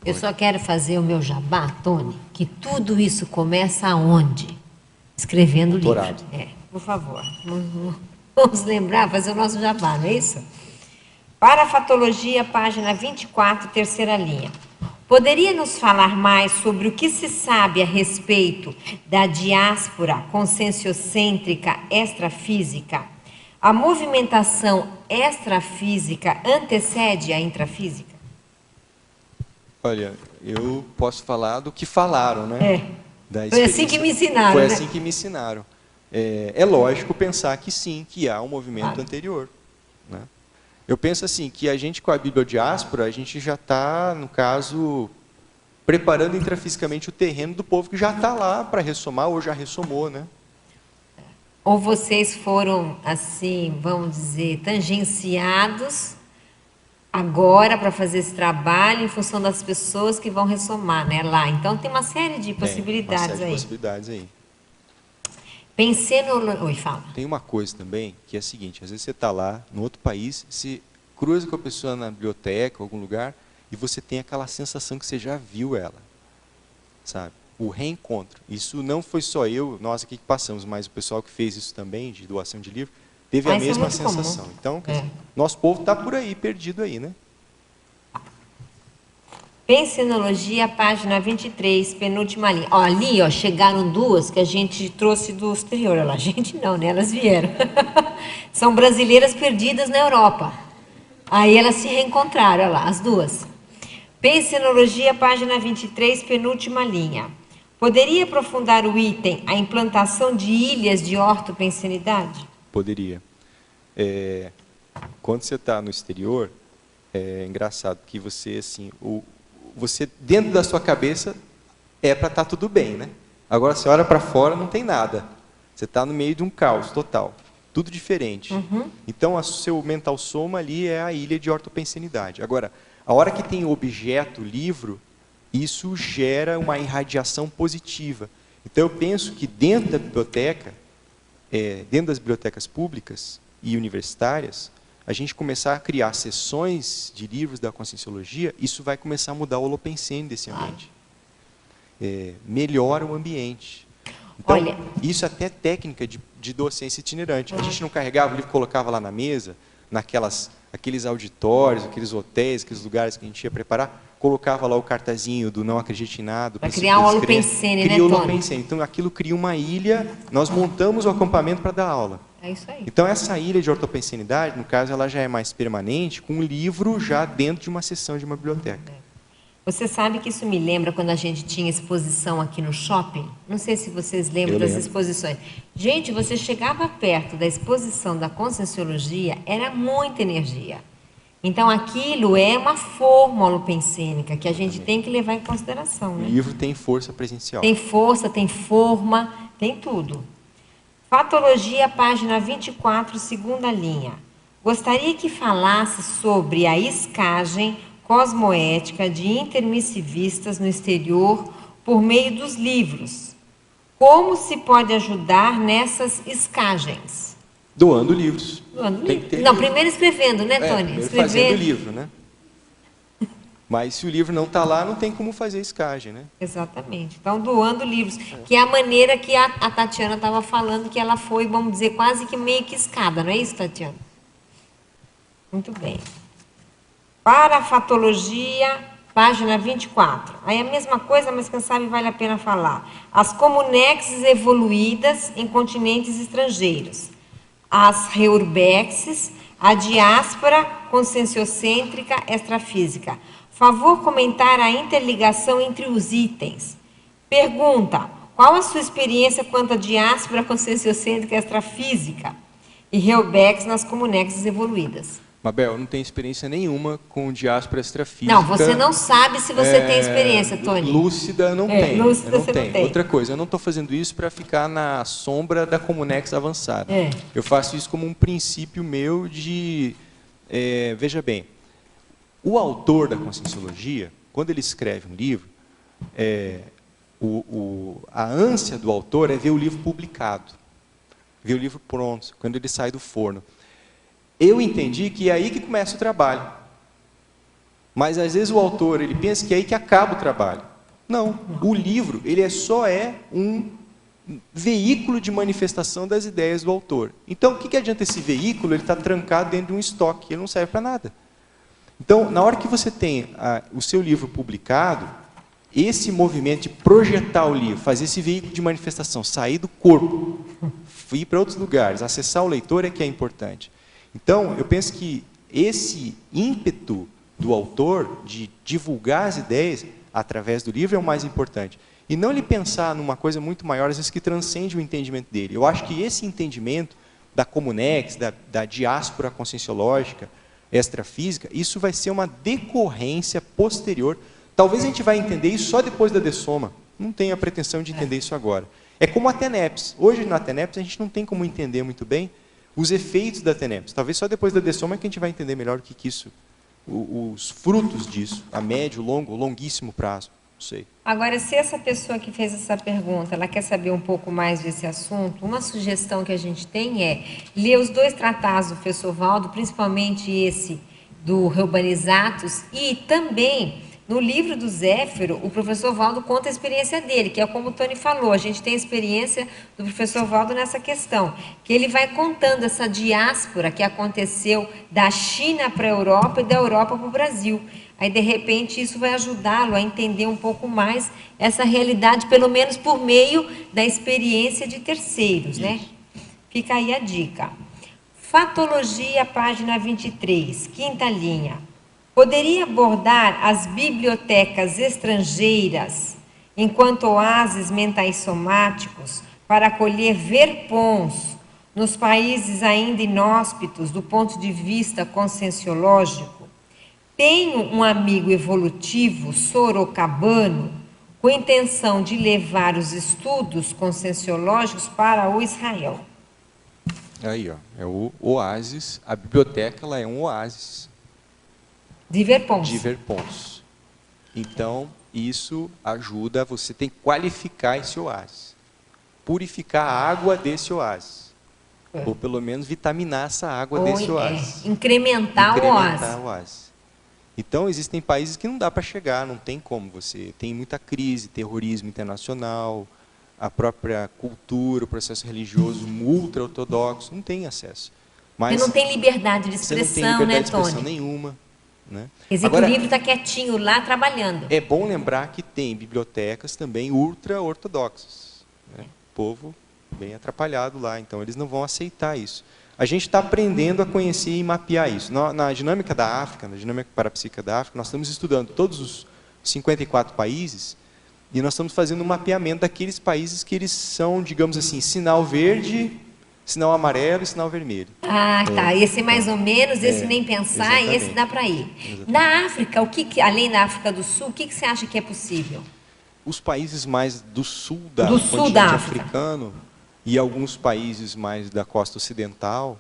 Eu só quero fazer o meu jabá, Tony, que tudo isso começa aonde? Escrevendo Doutorado. livro. Por favor. Vamos lembrar, fazer o nosso jabá, não é isso? Parafatologia, página 24, terceira linha. Poderia nos falar mais sobre o que se sabe a respeito da diáspora conscienciocêntrica extrafísica? A movimentação extrafísica antecede a intrafísica? Olha, eu posso falar do que falaram, né? Foi assim que me ensinaram. Foi assim que me ensinaram. É lógico pensar que sim, que há um movimento anterior. Né? Eu penso assim, que a gente com a bibliodiáspora, a gente já está, no caso, preparando intrafisicamente o terreno do povo que já está lá para ressomar ou já ressomou, né? Ou vocês foram, assim, vamos dizer, tangenciados agora para fazer esse trabalho em função das pessoas que vão ressomar, né, lá. Então, tem uma série de possibilidades uma série de possibilidades aí. Pensei no... Oi, fala. Tem uma coisa também, que é a seguinte, às vezes você está lá, no outro país, se cruza com a pessoa na biblioteca, em algum lugar, e você tem aquela sensação que você já viu ela, sabe? O reencontro. Isso não foi só nós aqui que passamos, mas o pessoal que fez isso também, de doação de livro, teve a mesma sensação. Comum. Então, nosso povo está por aí, perdido aí, né? Pensinologia, página 23, penúltima linha. Ó, ali, ó, chegaram duas que a gente trouxe do exterior. Olha lá, a gente não, né? Elas vieram. São brasileiras perdidas na Europa. Aí elas se reencontraram, olha lá, as duas. Pensinologia, página 23, penúltima linha. Poderia aprofundar o item a implantação de ilhas de ortopensenidade? Poderia. Quando você está no exterior, é engraçado que você, assim, você dentro da sua cabeça para estar tudo bem, né? Agora você olha para fora, não tem nada. Você está no meio de um caos total, tudo diferente. Então, o seu mental soma ali é a ilha de ortopensenidade. Agora, a hora que tem o objeto, livro, isso gera uma irradiação positiva. Então, eu penso que dentro da biblioteca, dentro das bibliotecas públicas e universitárias, a gente começar a criar sessões de livros da Conscienciologia, isso vai começar a mudar o holopensene desse ambiente. Melhora o ambiente. Então, isso até é técnica de docência itinerante. A gente não carregava o livro, colocava lá na mesa, aqueles auditórios, aqueles hotéis, aqueles lugares que a gente ia preparar, colocava lá o cartazinho do não acredite em nada. Para criar um holopensene, né, Tony? Então, aquilo cria uma ilha, nós montamos o acampamento para dar aula. É isso aí. Então, essa ilha de ortopensenidade, no caso, ela já é mais permanente, com um livro já dentro de uma sessão de uma biblioteca. Você sabe que isso me lembra quando a gente tinha exposição aqui no shopping? Não sei se vocês lembram das exposições. Gente, você chegava perto da exposição da Conscienciologia, era muita energia. Então, aquilo é uma forma holopensênica que a gente tem que levar em consideração. Né? O livro tem força presencial. Tem força, tem forma, tem tudo. Fatologia, página 24, segunda linha. Gostaria que falasse sobre a escagem cosmoética de intermissivistas no exterior por meio dos livros. Como se pode ajudar nessas escagens? Doando livros. Doando Tem livro. que ter Não, livro. primeiro escrevendo, né, Tony? Primeiro Escrever. fazendo o livro, né? Mas se o livro não está lá, não tem como fazer escagem, né? Exatamente. Então, doando livros, que é a maneira que a Tatiana estava falando, que ela foi, vamos dizer, quase que meio que escada, não é isso, Tatiana? Muito bem. Parafatologia, página 24. Aí a mesma coisa, mas quem sabe vale a pena falar. As comunexes evoluídas em continentes estrangeiros. As reurbexes, a diáspora conscienciocêntrica extrafísica. Favor comentar a interligação entre os itens. Pergunta: qual a sua experiência quanto à diáspora conscienciocêntrica extrafísica e Reubex nas comunexes evoluídas? Mabel, eu não tenho experiência nenhuma com diáspora extrafísica. Não, você não sabe se você tem experiência, Tony. Lúcida, não tenho. Lúcida, eu não você tenho. não tem. Outra coisa, eu não estou fazendo isso para ficar na sombra da Comunex avançada. Eu faço isso como um princípio meu de... veja bem, o autor da Conscienciologia, quando ele escreve um livro, a ânsia do autor é ver o livro publicado, ver o livro pronto, quando ele sai do forno. Eu entendi que é aí que começa o trabalho. Mas às vezes o autor ele pensa que é aí que acaba o trabalho. Não, o livro ele só é um veículo de manifestação das ideias do autor. Então, o que adianta esse veículo? Ele está trancado dentro de um estoque, ele não serve para nada. Então, na hora que você tem o seu livro publicado, esse movimento de projetar o livro, fazer esse veículo de manifestação, sair do corpo, ir para outros lugares, acessar o leitor é que é importante. Então, eu penso que esse ímpeto do autor de divulgar as ideias através do livro é o mais importante. E não ele pensar numa coisa muito maior, às vezes que transcende o entendimento dele. Eu acho que esse entendimento da Comunex, da diáspora conscienciológica, extrafísica, isso vai ser uma decorrência posterior. Talvez a gente vai entender isso só depois da dessoma. Não tenho a pretensão de entender isso agora. É como a TENEPS. Hoje, na TENEPS, a gente não tem como entender muito bem os efeitos da TENEPS. Talvez só depois da dessoma que a gente vai entender melhor o que isso, os frutos disso, a médio, longo, longuíssimo prazo. Não sei. Agora, se essa pessoa que fez essa pergunta, ela quer saber um pouco mais desse assunto, uma sugestão que a gente tem é ler os 2 tratados do professor Valdo, principalmente esse do Reurbanizatus, e também no livro do Zéfiro, o professor Valdo conta a experiência dele, que é como o Tony falou, a gente tem a experiência do professor Valdo nessa questão, que ele vai contando essa diáspora que aconteceu da China para a Europa e da Europa para o Brasil. Aí, de repente, isso vai ajudá-lo a entender um pouco mais essa realidade, pelo menos por meio da experiência de terceiros, né? Fica aí a dica. Fatologia, página 23, quinta linha. Poderia abordar as bibliotecas estrangeiras enquanto oásis mentais somáticos para acolher verpons nos países ainda inóspitos do ponto de vista conscienciológico? Tenho um amigo evolutivo sorocabano com intenção de levar os estudos conscienciológicos para o Israel. Aí, ó, é o oásis. A biblioteca ela é um oásis. De verpons. De verpons. Então, isso ajuda, você tem que qualificar esse oásis. Purificar a água desse oásis. Ou pelo menos vitaminar essa água desse oásis. Incrementar o oásis. Então, existem países que não dá para chegar, não tem como. Você tem muita crise, terrorismo internacional, a própria cultura, o processo religioso ultra-ortodoxo, não tem acesso. Mas você não tem liberdade de expressão, não tem liberdade né, de expressão Tony? nenhuma. Né? Quer dizer, Agora, que o livro está quietinho lá, trabalhando. É bom lembrar que tem bibliotecas também ultra-ortodoxas. Né? O povo bem atrapalhado lá, então eles não vão aceitar isso. A gente está aprendendo a conhecer e mapear isso. Na dinâmica da África, na dinâmica parapsíquica da África, nós estamos estudando todos os 54 países e nós estamos fazendo um mapeamento daqueles países que eles são, digamos assim, sinal verde, sinal amarelo e sinal vermelho. Ah, tá. Esse mais ou menos, esse nem pensar, exatamente. E esse dá para ir. Exatamente. Na África, além da África do Sul, o que você acha que é possível? Os países mais do sul da continente africano e alguns países mais da costa ocidental,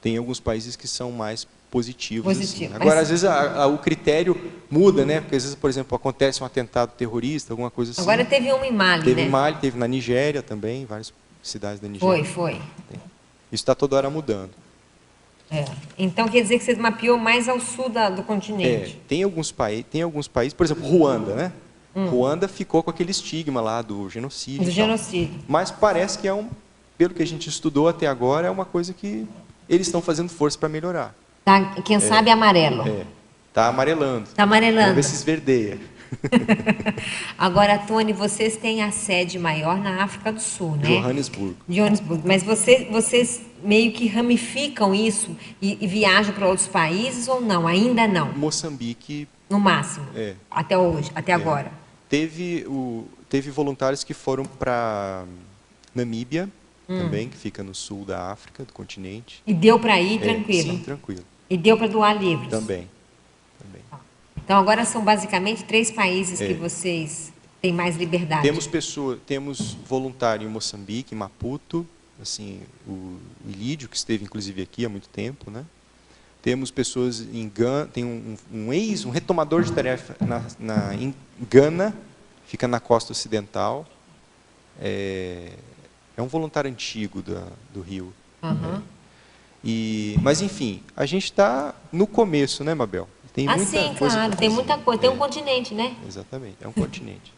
tem alguns países que são mais positivos. Positivo. Assim. Agora, Mas- às vezes, o critério muda, né? Porque, às vezes, por exemplo, acontece um atentado terrorista, alguma coisa assim. Agora teve um em Mali, Teve né? em Mali, teve na Nigéria também, em várias cidades da Nigéria. Foi. Isso está toda hora mudando. É. Então quer dizer que você mapeou mais ao sul do continente. Tem alguns países, por exemplo, Ruanda, né? Ruanda ficou com aquele estigma lá do genocídio. Do e tal. genocídio. Mas parece que pelo que a gente estudou até agora, é uma coisa que eles estão fazendo força para melhorar. Tá, quem sabe amarelo. Está amarelando. Tá amarelando. Vamos ver se esverdeia. Agora, Tony, vocês têm a sede maior na África do Sul, né? Johannesburgo. Johannesburgo. Mas vocês meio que ramificam isso e viajam para outros países ou não? Ainda não? Moçambique. No máximo? É. Até hoje, até agora? Teve voluntários que foram para Namíbia, também, que fica no sul da África, do continente. E deu para ir tranquilo? Sim, tranquilo. E deu para doar livros? Também. Então, agora são basicamente 3 países que vocês têm mais liberdade. Temos voluntário em Moçambique, em Maputo, assim, o Ilídio, que esteve inclusive aqui há muito tempo, né? Temos pessoas em Gana, tem um retomador de tarefa em Gana, fica na costa ocidental. É um voluntário antigo do Rio. Uhum. Né? Mas, enfim, a gente está no começo, né, Mabel? Tem muita sim, coisa claro, pra tem fazer. muita coisa. Tem um continente, né? Exatamente, é um continente.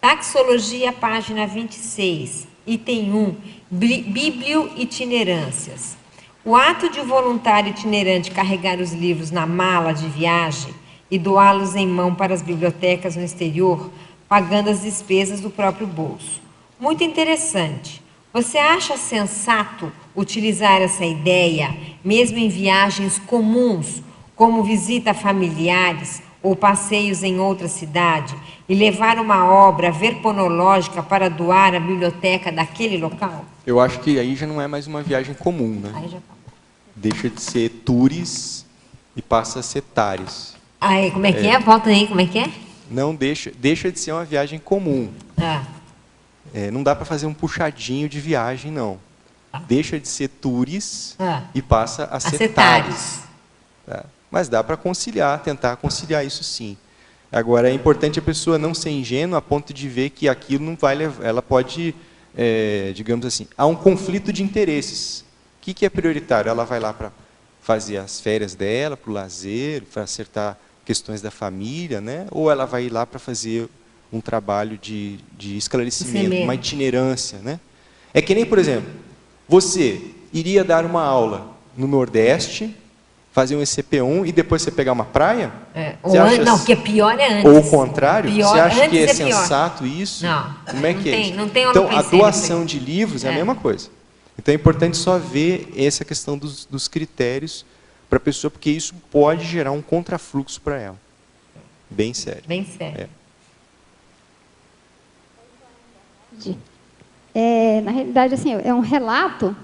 Taxologia, página 26, item 1, biblioitinerâncias. O ato de um voluntário itinerante carregar os livros na mala de viagem e doá-los em mão para as bibliotecas no exterior, pagando as despesas do próprio bolso. Muito interessante. Você acha sensato utilizar essa ideia, mesmo em viagens comuns, como visita a familiares ou passeios em outra cidade, e levar uma obra verponológica para doar à biblioteca daquele local? Eu acho que aí já não é mais uma viagem comum, né? Aí já... Deixa de ser tours e passa a ser tares. Aí, como é que é? Volta aí, como é que é? Não deixa de ser uma viagem comum. Não dá para fazer um puxadinho de viagem, não. Deixa de ser tours e passa a ser tares. Tá? Mas dá para tentar conciliar isso sim. Agora, é importante a pessoa não ser ingênua a ponto de ver que aquilo não vai levar, ela pode, digamos assim, há um conflito de interesses. O que é prioritário? Ela vai lá para fazer as férias dela, para o lazer, para acertar questões da família, né? Ou ela vai ir lá para fazer um trabalho de esclarecimento, uma itinerância, né? É que nem, por exemplo, você iria dar uma aula no Nordeste, fazer um ECP1 e depois você pegar uma praia? Não, porque pior é antes. Ou o contrário? Pior, você acha que é pior. Sensato isso? Não. Como é que é isso? Não tem então, a doação de livros é a mesma coisa. Então, é importante só ver essa questão dos critérios para a pessoa, porque isso pode gerar um contrafluxo para ela. Bem sério. Bem sério. Na realidade, assim, é um relato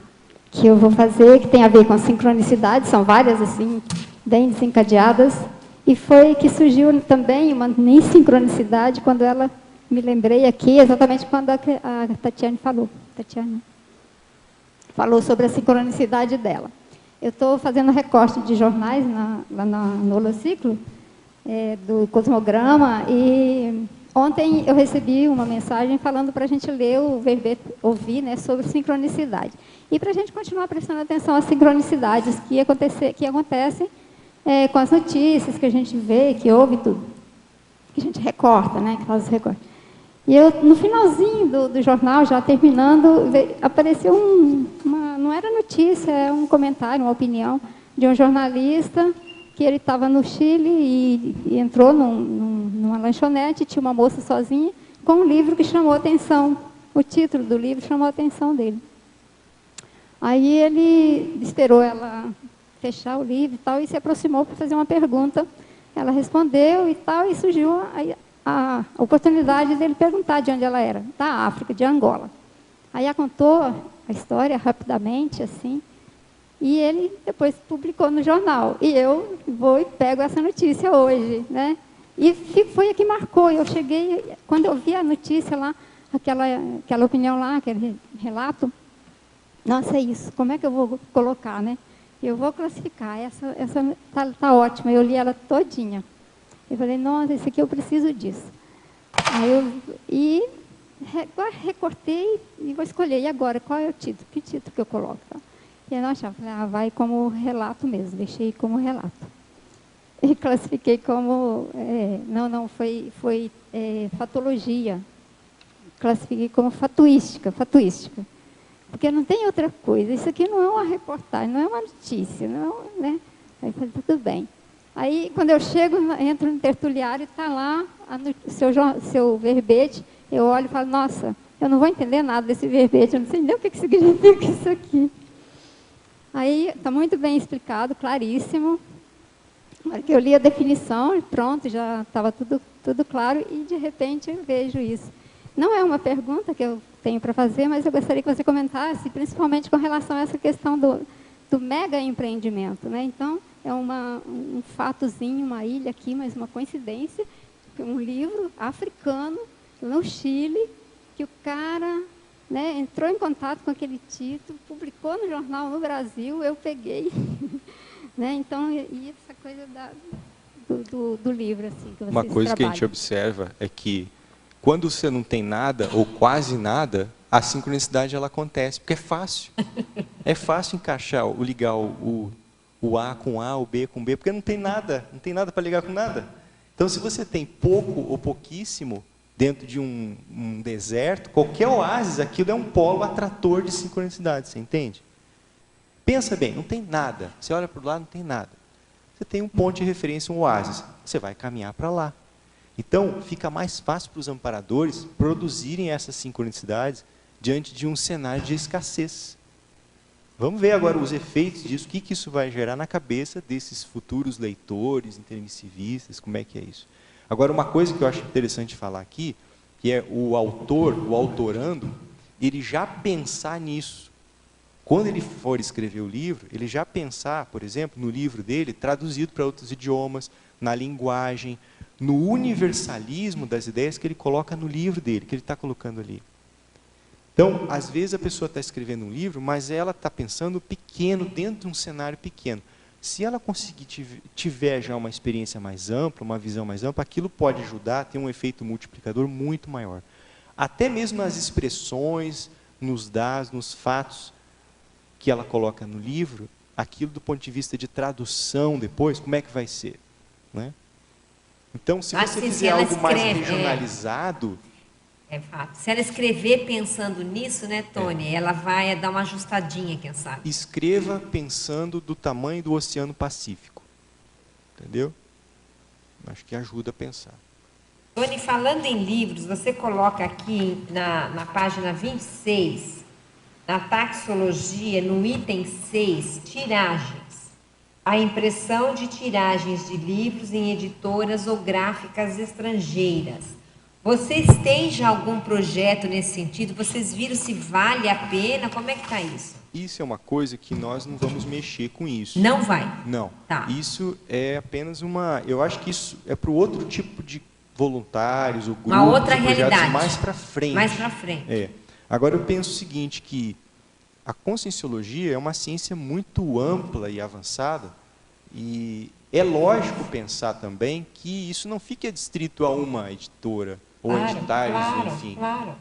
que eu vou fazer, que tem a ver com a sincronicidade, são várias, assim, bem desencadeadas, e foi que surgiu também uma sincronicidade quando ela, me lembrei aqui, exatamente quando a Tatiane falou. Tatiane falou sobre a sincronicidade dela. Eu estou fazendo recorte de jornais lá no Holociclo, do Cosmograma, e ontem eu recebi uma mensagem falando para a gente ler o verbete, ouvir, né, sobre sincronicidade. E para a gente continuar prestando atenção às sincronicidades que acontecem com as notícias que a gente vê, que ouve tudo. Que a gente recorta, né, que faz os recortes. E eu, no finalzinho do jornal, já terminando, apareceu não era notícia, é um comentário, uma opinião de um jornalista que ele estava no Chile e entrou numa lanchonete, tinha uma moça sozinha, com um livro que chamou a atenção. O título do livro chamou a atenção dele. Aí ele esperou ela fechar o livro e tal, e se aproximou para fazer uma pergunta. Ela respondeu e tal, e surgiu a oportunidade dele perguntar de onde ela era. Da África, de Angola. Aí ela contou a história rapidamente, assim, e ele depois publicou no jornal. E eu vou e pego essa notícia hoje, né? E foi a que marcou. Eu cheguei, quando eu vi a notícia lá, aquela opinião lá, aquele relato, nossa, é isso, como é que eu vou colocar, né? Eu vou classificar, essa tá ótima, eu li ela todinha. Eu falei, nossa, esse aqui eu preciso disso. Aí recortei e vou escolher. E agora, qual é o título? Que título que eu coloco? E eu não achava, falei, vai como relato mesmo, deixei como relato. E classifiquei como, foi fatologia. Classifiquei como fatuística. Porque não tem outra coisa. Isso aqui não é uma reportagem, não é uma notícia, não, né? Aí eu falei, tudo bem. Aí, quando eu chego, entro no tertuliário, está lá seu verbete, eu olho e falo, nossa, eu não vou entender nada desse verbete, eu não sei nem o que significa isso aqui. Aí, está muito bem explicado, claríssimo. Na hora que eu li a definição, pronto, já estava tudo claro, e de repente eu vejo isso. Não é uma pergunta que eu tenho para fazer, mas eu gostaria que você comentasse, principalmente com relação a essa questão do mega empreendimento, né? Então, é um fatozinho, uma ilha aqui, mas uma coincidência, um livro africano, no Chile, que o cara, né, entrou em contato com aquele título, publicou no jornal no Brasil, eu peguei. Né? Então, e essa coisa do livro, assim, que vocês Uma coisa trabalham. que a gente observa é que, quando você não tem nada, ou quase nada, a sincronicidade ela acontece, porque é fácil. É fácil encaixar, ligar o A com A, o B com B, porque não tem nada para ligar com nada. Então, se você tem pouco ou pouquíssimo dentro de um deserto, qualquer oásis, aquilo é um polo atrator de sincronicidade, você entende? Pensa bem, não tem nada. Você olha para o lado, não tem nada. Você tem um ponto de referência, um oásis. Você vai caminhar para lá. Então, fica mais fácil para os amparadores produzirem essas sincronicidades diante de um cenário de escassez. Vamos ver agora os efeitos disso, o que isso vai gerar na cabeça desses futuros leitores, intermissivistas, como é que é isso. Agora, uma coisa que eu acho interessante falar aqui, que é o autorando, ele já pensar nisso. Quando ele for escrever o livro, ele já pensar, por exemplo, no livro dele, traduzido para outros idiomas, na linguagem, no universalismo das ideias que ele coloca no livro dele, que ele está colocando ali. Então, às vezes a pessoa está escrevendo um livro, mas ela está pensando pequeno, dentro de um cenário pequeno. Se ela conseguir tiver já uma experiência mais ampla, uma visão mais ampla, aquilo pode ajudar a ter um efeito multiplicador muito maior. Até mesmo nas expressões, nos dados, nos fatos que ela coloca no livro, aquilo do ponto de vista de tradução depois, como é que vai ser? Né? Então, se você fizer algo mais regionalizado... É fato. Se ela escrever pensando nisso, né, Tony, ela vai dar uma ajustadinha, quem sabe. Escreva pensando do tamanho do Oceano Pacífico. Entendeu? Acho que ajuda a pensar. Tony, falando em livros, você coloca aqui na página 26, na taxologia, no item 6, tiragens. A impressão de tiragens de livros em editoras ou gráficas estrangeiras. Vocês têm já algum projeto nesse sentido? Vocês viram se vale a pena? Como é que está isso? Isso é uma coisa que nós não vamos mexer com isso. Não vai? Não. Tá. Isso é apenas uma... Eu acho que isso é para o outro tipo de voluntários, ou grupos, uma outra projetos realidade. mais para frente. Mais para frente. É. Agora, eu penso o seguinte, que a conscienciologia é uma ciência muito ampla e avançada, e é lógico pensar também que isso não fique adstrito a uma editora, ou editais, enfim. Claro.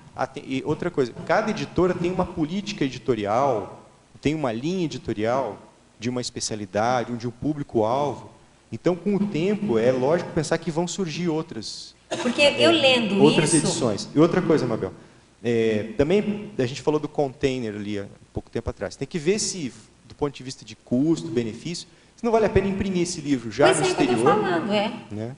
E outra coisa, cada editora tem uma política editorial, tem uma linha editorial de uma especialidade, de um público-alvo. Então, com o tempo, é lógico pensar que vão surgir outras... Porque eu lendo outras isso... edições. E outra coisa, Mabel, também a gente falou do container ali há pouco tempo atrás. Tem que ver se, do ponto de vista de custo, benefício, se não vale a pena imprimir esse livro já no exterior. Que eu estou falando, né?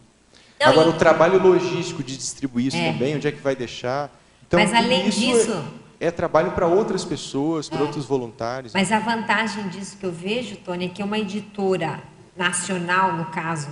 Não, agora, o trabalho logístico de distribuir isso também, onde é que vai deixar? Então, mas além disso... É trabalho para outras pessoas, para outros voluntários. Mas a vantagem disso que eu vejo, Tony, é que uma editora nacional, no caso,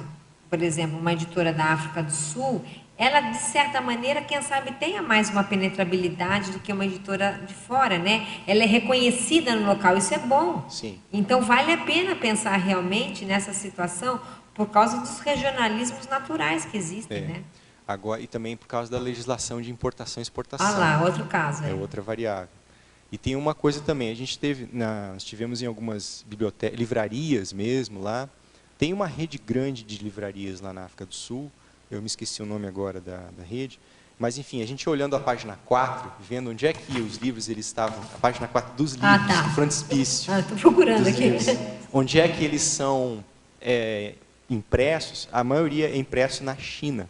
por exemplo, uma editora da África do Sul, ela, de certa maneira, quem sabe, tenha mais uma penetrabilidade do que uma editora de fora, né? Ela é reconhecida no local, isso é bom. Sim. Então, vale a pena pensar realmente nessa situação por causa dos regionalismos naturais que existem, né? Agora, e também por causa da legislação de importação e exportação. Ah lá, outro caso. É outra variável. E tem uma coisa também, a gente nós tivemos em algumas bibliotecas, livrarias mesmo lá, tem uma rede grande de livrarias lá na África do Sul, eu me esqueci o nome agora da rede, mas enfim, a gente olhando a página 4, vendo onde é que os livros eles estavam, a página 4 dos livros, tá. do frontispício, Estou procurando aqui. livros, onde é que eles são impressos, a maioria é impresso na China.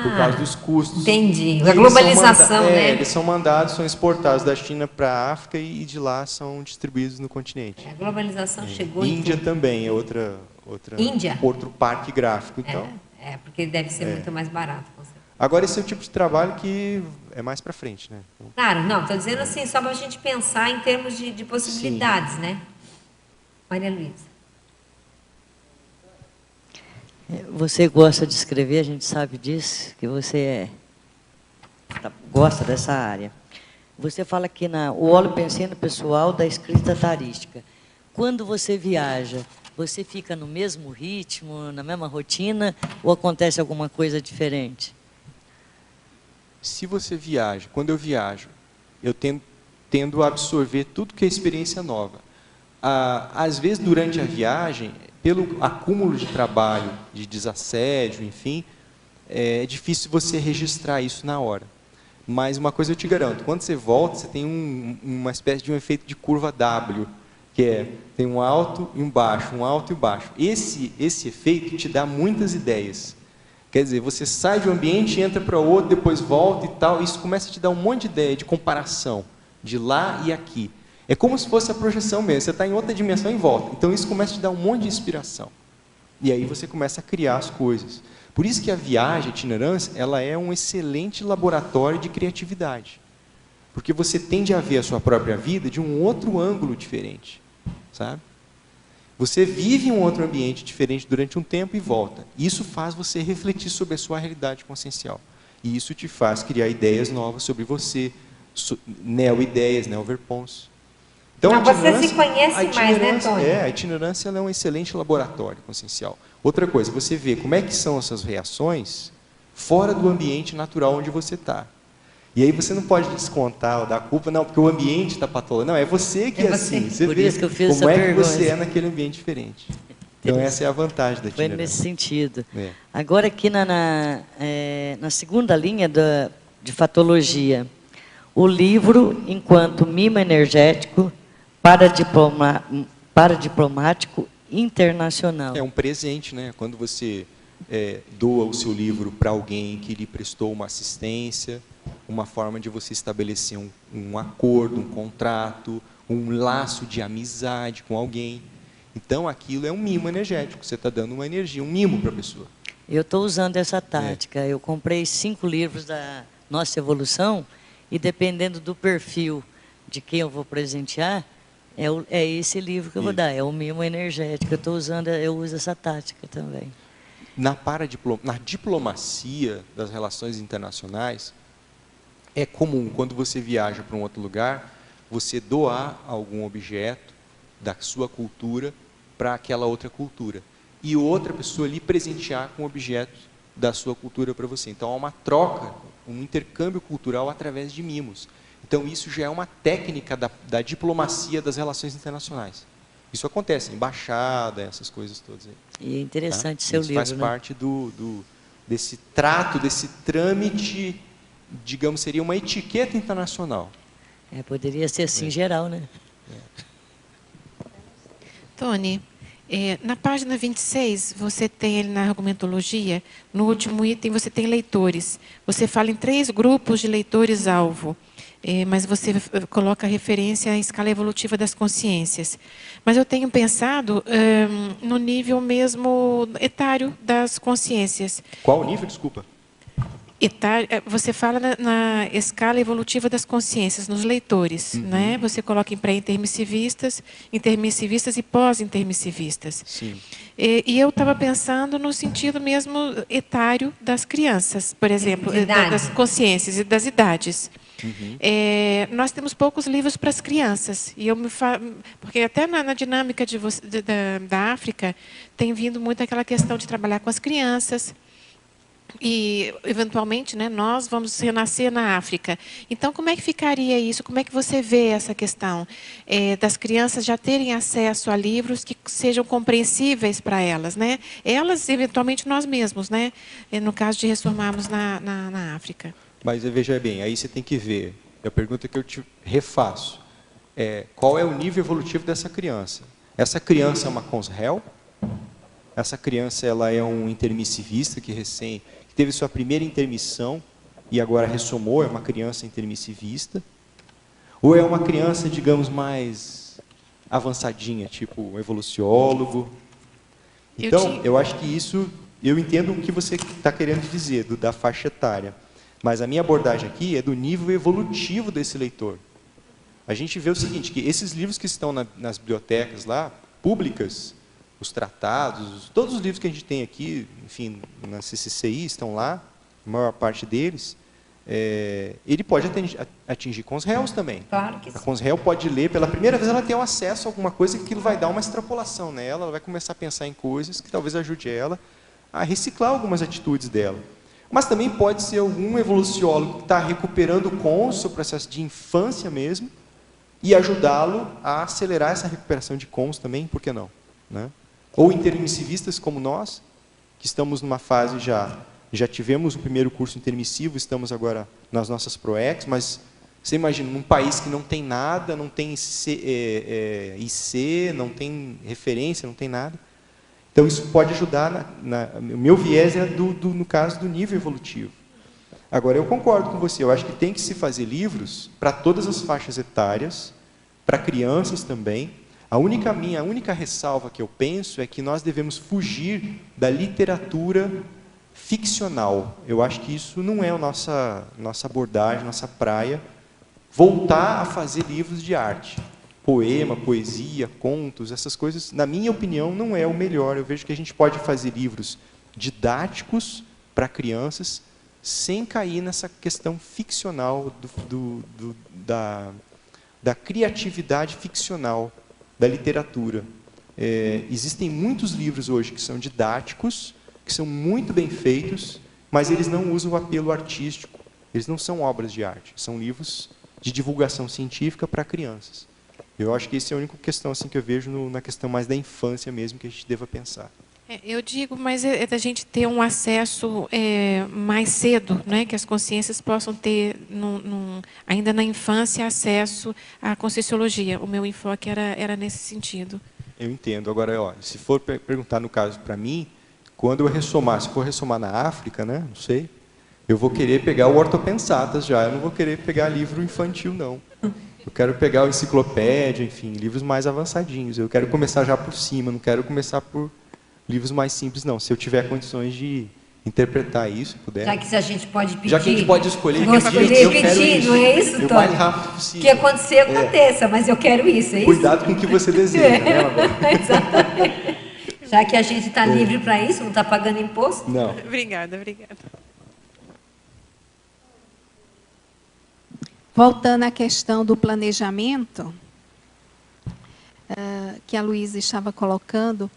Por causa dos custos. Entendi. A globalização, né? Eles são mandados, são exportados da China para a África e de lá são distribuídos no continente. A globalização chegou em Índia tudo. também é Índia? outro parque gráfico. Então, porque deve ser muito mais barato. Com certeza. agora, esse é o tipo de trabalho que é mais para frente, né? Claro, não, estou dizendo assim, só para a gente pensar em termos de possibilidades, né? Maria Luísa. Você gosta de escrever, a gente sabe disso, que você gosta dessa área. Você fala aqui o holopensene pessoal da escrita tarística. Quando você viaja, você fica no mesmo ritmo, na mesma rotina, ou acontece alguma coisa diferente? Se você viaja, quando eu viajo, eu tendo a absorver tudo que é experiência nova. Às vezes, durante a viagem, pelo acúmulo de trabalho, de desassédio, enfim, é difícil você registrar isso na hora. Mas uma coisa eu te garanto, quando você volta, você tem uma espécie de um efeito de curva W, que tem um alto e um baixo, um alto e um baixo. Esse efeito te dá muitas ideias. Quer dizer, você sai de um ambiente, entra para outro, depois volta e tal, e isso começa a te dar um monte de ideia, de comparação, de lá e aqui. É como se fosse a projeção mesmo, você está em outra dimensão e volta. Então isso começa a te dar um monte de inspiração. E aí você começa a criar as coisas. Por isso que a viagem, a itinerância, ela é um excelente laboratório de criatividade. Porque você tende a ver a sua própria vida de um outro ângulo diferente. Sabe? Você vive em um outro ambiente diferente durante um tempo e volta. Isso faz você refletir sobre a sua realidade consciencial. E isso te faz criar ideias novas sobre você, neo-ideias, neo-verpons. Então, você se conhece mais, né, Tony? A itinerância ela é um excelente laboratório consciencial. Outra coisa, você vê como é que são essas reações fora do ambiente natural onde você está. E aí você não pode descontar ou dar culpa, não, porque o ambiente está patológico. Não, é você que é assim. Você Por vê isso que eu fiz como essa é pergunta. que você é naquele ambiente diferente. Então essa é a vantagem da Foi itinerância. nesse sentido. É. Agora aqui na segunda linha de fatologia, o livro enquanto mimo energético paradiplomático internacional. É um presente, né? Quando você doa o seu livro para alguém que lhe prestou uma assistência, uma forma de você estabelecer um acordo, um contrato, um laço de amizade com alguém. Então, aquilo é um mimo energético. Você está dando uma energia, um mimo para a pessoa. Eu estou usando essa tática. Eu comprei 5 livros da Nossa Evolução e, dependendo do perfil de quem eu vou presentear, é esse livro que eu vou dar. É o mimo energético. Eu uso essa tática também. Na diplomacia das relações internacionais, é comum, quando você viaja para um outro lugar, você doar algum objeto da sua cultura para aquela outra cultura. E outra pessoa lhe presentear com objetos da sua cultura para você. Então, há uma troca, um intercâmbio cultural através de mimos. Então, isso já é uma técnica da diplomacia das relações internacionais. Isso acontece em embaixada, essas coisas todas aí. E é interessante Tá? seu Isso livro, faz né? parte desse trato, desse trâmite, digamos, seria uma etiqueta internacional. Poderia ser assim, geral, né? Tony, na página 26, você tem ali na argumentologia, no último item você tem leitores. Você fala em 3 grupos de leitores-alvo, mas você coloca referência à escala evolutiva das consciências. Mas eu tenho pensado no nível mesmo etário das consciências. Qual o nível, desculpa? Você fala na escala evolutiva das consciências, nos leitores, né? Você coloca em pré-intermissivistas, intermissivistas e pós-intermissivistas. Sim. E eu estava pensando no sentido mesmo etário das crianças, por exemplo, das consciências e das idades. Nós temos poucos livros para as crianças, e porque até na dinâmica da África tem vindo muito aquela questão de trabalhar com as crianças. e eventualmente, né, nós vamos renascer na África. Então, como é que ficaria isso? Como é que você vê essa questão das crianças já terem acesso a livros que sejam compreensíveis para elas, né? Elas, eventualmente, nós mesmos, né? No caso de reformarmos na África. Mas veja bem, aí você tem que ver, a pergunta que eu te refaço, qual é o nível evolutivo dessa criança? Essa criança é uma consréu? Essa criança ela é um intermissivista que teve sua primeira intermissão e agora ressomou, é uma criança intermissivista? Ou é uma criança, digamos, mais avançadinha, tipo um evoluciólogo? Então, eu acho que isso, eu entendo o que você está querendo dizer, da faixa etária. Mas a minha abordagem aqui é do nível evolutivo desse leitor. A gente vê o seguinte, que esses livros que estão nas bibliotecas lá, públicas, os tratados, todos os livros que a gente tem aqui, enfim, na CCCI estão lá, a maior parte deles, ele pode atingir consréus também. Claro que sim. A consréu pode ler, pela primeira vez ela tem um acesso a alguma coisa que aquilo vai dar uma extrapolação nela, ela vai começar a pensar em coisas que talvez ajude ela a reciclar algumas atitudes dela. Mas também pode ser algum evoluciólogo que está recuperando com o seu processo de infância mesmo e ajudá-lo a acelerar essa recuperação de cons também, por que não? Né? Ou intermissivistas como nós, que estamos numa fase já tivemos o primeiro curso intermissivo, estamos agora nas nossas ProEx, mas você imagina, num país que não tem nada, não tem IC, não tem referência, não tem nada. Então, isso pode ajudar, o meu viés é no caso do nível evolutivo. Agora, eu concordo com você, eu acho que tem que se fazer livros para todas as faixas etárias, para crianças também. A única ressalva que eu penso é que nós devemos fugir da literatura ficcional. Eu acho que isso não é a nossa abordagem, nossa praia. Voltar a fazer livros de arte. Poema, poesia, contos, essas coisas, na minha opinião, não é o melhor. Eu vejo que a gente pode fazer livros didáticos para crianças, sem cair nessa questão ficcional da criatividade ficcional da literatura. Existem muitos livros hoje que são didáticos, que são muito bem feitos, mas eles não usam o apelo artístico. Eles não são obras de arte, são livros de divulgação científica para crianças. Eu acho que essa é a única questão assim, que eu vejo na questão mais da infância mesmo que a gente deva pensar. Eu digo, mas é da gente ter um acesso mais cedo, né, que as consciências possam ter, ainda na infância, acesso à Conscienciologia. O meu enfoque era nesse sentido. Eu entendo. Agora, se for perguntar no caso para mim, quando eu se for ressomar na África, né, não sei, eu vou querer pegar o Ortopensatas já, eu não vou querer pegar livro infantil, não. Eu quero pegar o enciclopédia, enfim, livros mais avançadinhos. Eu quero começar já por cima, não quero começar por livros mais simples, não. Se eu tiver condições de interpretar isso, puder. Já que a gente pode pedir. Já que a gente pode escolher, eu quero isso. Não é isso, Tony? O mais rápido possível. O que acontecer, aconteça, mas eu quero isso, é isso? Cuidado com o que você deseja, né, Mabel? Exatamente. Já que a gente está livre para isso, não está pagando imposto? Não. Obrigada. Voltando à questão do planejamento, que a Luísa estava colocando,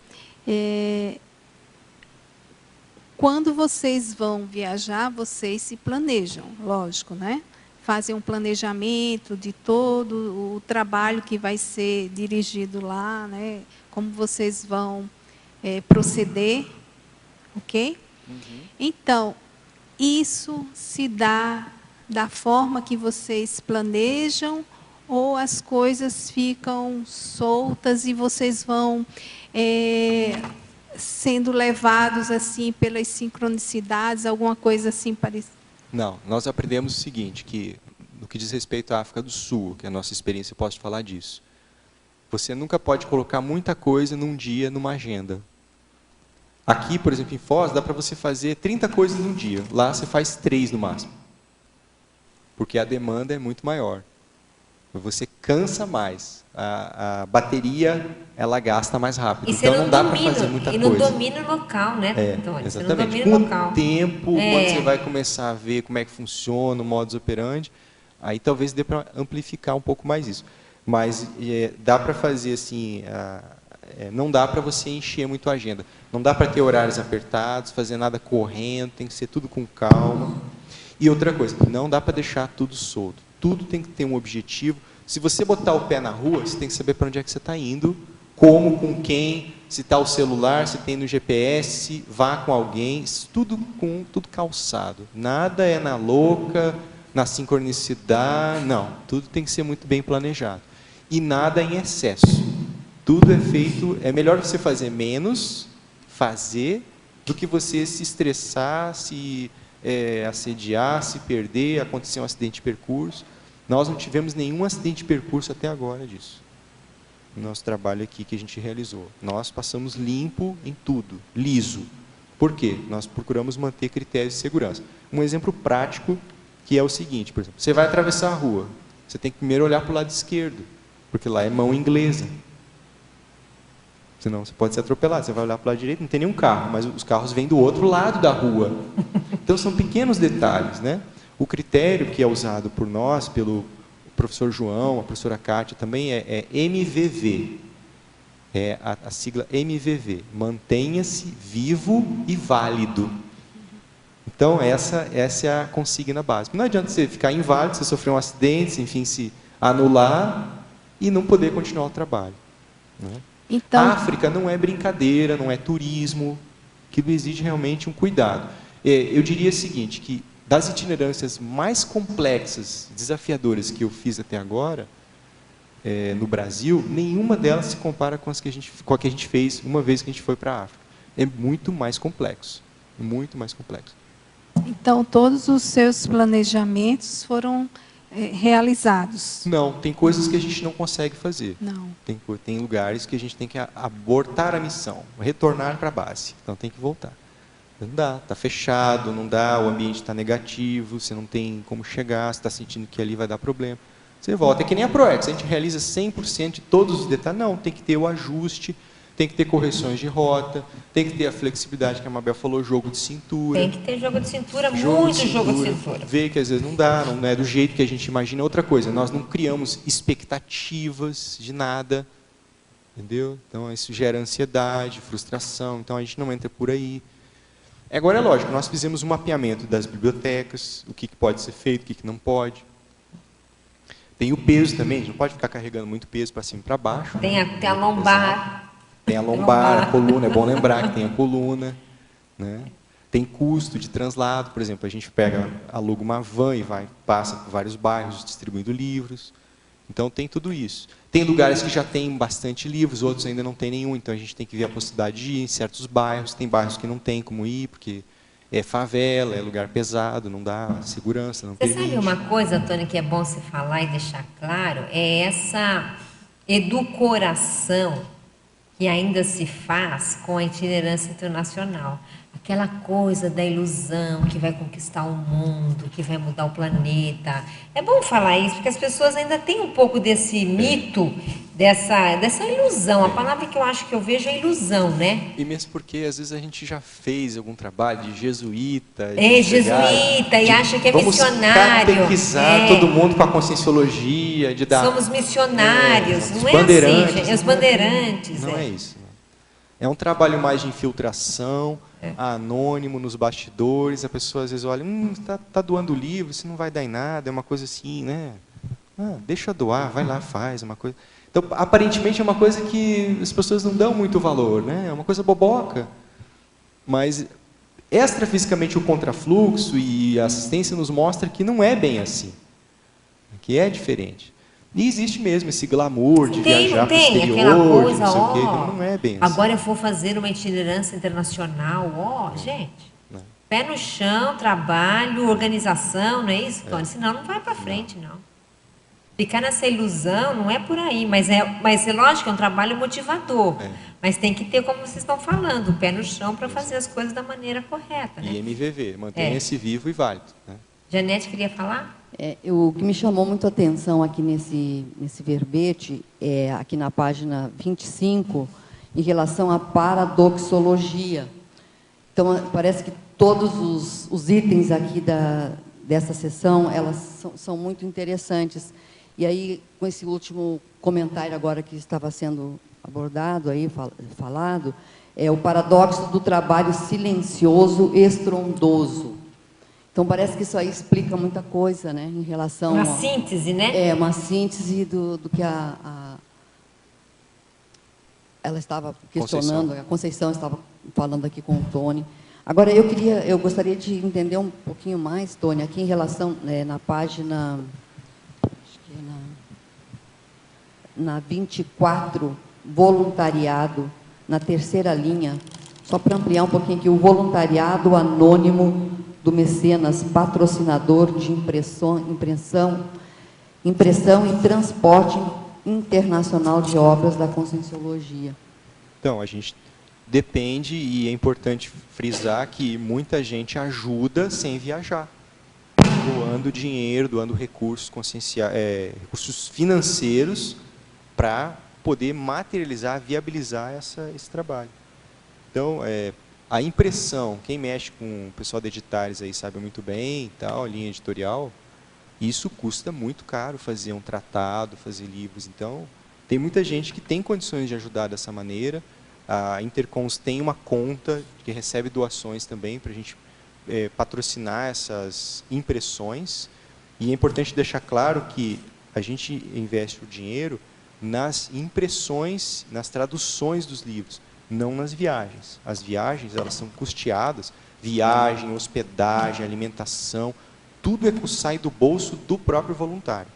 quando vocês vão viajar, vocês se planejam, lógico, né? Fazem um planejamento de todo o trabalho que vai ser dirigido lá, né? Como vocês vão proceder, ok? Uhum. Então, isso se dá da forma que vocês planejam, ou as coisas ficam soltas e vocês vão sendo levados assim pelas sincronicidades, alguma coisa assim parecida? Não, nós aprendemos o seguinte, que no que diz respeito à África do Sul, que é a nossa experiência, eu posso falar disso. Você nunca pode colocar muita coisa num dia, numa agenda. Aqui, por exemplo, em Foz, dá para você fazer 30 coisas num dia. Lá você faz 3 no máximo. Porque a demanda é muito maior. Você cansa mais. A bateria, ela gasta mais rápido. Então não dá para fazer muita coisa. E no domínio local, né, Tony? Exatamente. Com o tempo, quando você vai começar a ver como é que funciona o modus operandi, aí talvez dê para amplificar um pouco mais isso. Mas dá para fazer assim, não dá para você encher muito a agenda. Não dá para ter horários apertados, fazer nada correndo, tem que ser tudo com calma. E outra coisa, não dá para deixar tudo solto. Tudo tem que ter um objetivo. Se você botar o pé na rua, você tem que saber para onde é que você está indo, como, com quem, se está o celular, se tem no GPS, vá com alguém, tudo calçado. Nada é na louca, na sincronicidade, não. Tudo tem que ser muito bem planejado. E nada em excesso. Tudo é feito, é melhor você fazer menos, do que você se estressar, se assediar, se perder, acontecer um acidente de percurso. Nós não tivemos nenhum acidente de percurso até agora disso. No nosso trabalho aqui que a gente realizou. Nós passamos limpo em tudo, liso. Por quê? Nós procuramos manter critérios de segurança. Um exemplo prático, que é o seguinte, por exemplo, você vai atravessar a rua, você tem que primeiro olhar para o lado esquerdo, porque lá é mão inglesa. Senão você pode ser atropelado, você vai olhar para o lado direito, não tem nenhum carro, mas os carros vêm do outro lado da rua. Então são pequenos detalhes, né? O critério que é usado por nós, pelo professor João, a professora Kátia, também é MVV. É a sigla MVV. Mantenha-se vivo e válido. Então, essa é a consigna básica. Não adianta você ficar inválido, você sofrer um acidente, enfim, se anular e não poder continuar o trabalho. Né? Então, a África não é brincadeira, não é turismo, que exige realmente um cuidado. Eu diria o seguinte, que das itinerâncias mais complexas, desafiadoras que eu fiz até agora, no Brasil, nenhuma delas se compara com a que a gente fez uma vez que a gente foi para a África. É muito mais complexo. Muito mais complexo. Então, todos os seus planejamentos foram realizados? Não, tem coisas que a gente não consegue fazer. Não. Tem lugares que a gente tem que abortar a missão, retornar para a base. Então, tem que voltar. Não dá, está fechado, não dá, o ambiente está negativo, você não tem como chegar, você está sentindo que ali vai dar problema. Você volta. É que nem a ProEx, a gente realiza 100% de todos os detalhes. Não, tem que ter o ajuste, tem que ter correções de rota, tem que ter a flexibilidade que a Mabel falou, jogo de cintura. Tem que ter jogo de cintura, muito jogo de cintura. Ver que às vezes não dá, não é do jeito que a gente imagina. Outra coisa, nós não criamos expectativas de nada, entendeu? Então isso gera ansiedade, frustração, então a gente não entra por aí. Agora é lógico, nós fizemos um mapeamento das bibliotecas, o que pode ser feito, o que não pode. Tem o peso também, a gente não pode ficar carregando muito peso para cima e para baixo. Tem a lombar. Tem a lombar, a coluna, é bom lembrar que tem a coluna. Né? Tem custo de translado, por exemplo, a gente aluga uma van e passa por vários bairros distribuindo livros. Então tem tudo isso. Tem lugares que já tem bastante livros, outros ainda não tem nenhum, então a gente tem que ver a possibilidade de ir em certos bairros. Tem bairros que não tem como ir, porque é favela, é lugar pesado, não dá segurança, não permite. Você sabe uma coisa, Antônio, que é bom você falar e deixar claro? É essa edulcoração que ainda se faz com a itinerância internacional. Aquela coisa da ilusão que vai conquistar o mundo, que vai mudar o planeta. É bom falar isso, porque as pessoas ainda têm um pouco desse mito, dessa ilusão. A palavra que eu acho que eu vejo é ilusão, né? E mesmo porque, às vezes, a gente já fez algum trabalho de jesuíta. E acha que é missionário. Vamos catequizar todo mundo com a conscienciologia, de dar... Somos missionários, não é assim, gente? Os bandeirantes. Não é isso. É um trabalho mais de infiltração, anônimo, nos bastidores. A pessoa às vezes olha, tá doando livro, isso não vai dar em nada, é uma coisa assim, né? Deixa doar, vai lá, faz uma coisa. Então, aparentemente é uma coisa que as pessoas não dão muito valor, né? É uma coisa boboca. Mas extrafisicamente o contrafluxo e a assistência nos mostra que não é bem assim, que é diferente. E existe mesmo esse glamour de viajar para o exterior, coisa, não sei o quê, que não é bem assim. Agora eu vou fazer uma itinerância internacional, gente. Não. Pé no chão, trabalho, organização, não é isso, Tony? Senão não vai para frente, não. Ficar nessa ilusão não é por aí, mas é lógico, é um trabalho motivador. Mas tem que ter, como vocês estão falando, o pé no chão para fazer as coisas da maneira correta. Né? E MVV, mantenha-se vivo e válido. Né? Janete queria falar? O que me chamou muito a atenção aqui nesse verbete, aqui na página 25, em relação à paradoxologia. Então, parece que todos os itens aqui dessa sessão, elas são muito interessantes. E aí, com esse último comentário agora que estava sendo abordado aí, falado, é o paradoxo do trabalho silencioso estrondoso. Então, parece que isso aí explica muita coisa, né, em relação... Uma síntese, né? É, uma síntese do que ela estava questionando, a Conceição estava falando aqui com o Tony. Agora, eu gostaria de entender um pouquinho mais, Tony, aqui em relação, na página, acho que na 24, voluntariado, na terceira linha, só para ampliar um pouquinho aqui, o voluntariado anônimo do mecenas, patrocinador de impressão e transporte internacional de obras da Conscienciologia. Então, a gente depende, e é importante frisar que muita gente ajuda sem viajar, doando dinheiro, doando recursos, recursos financeiros para poder materializar, viabilizar esse trabalho. Então, a impressão, quem mexe com o pessoal de editares aí sabe muito bem, tal, a linha editorial, isso custa muito caro fazer um tratado, fazer livros. Então, tem muita gente que tem condições de ajudar dessa maneira. A Intercons tem uma conta que recebe doações também para a gente patrocinar essas impressões. E é importante deixar claro que a gente investe o dinheiro nas impressões, nas traduções dos livros, não nas viagens. As viagens, elas são custeadas, viagem, hospedagem, alimentação, tudo sai do bolso do próprio voluntário.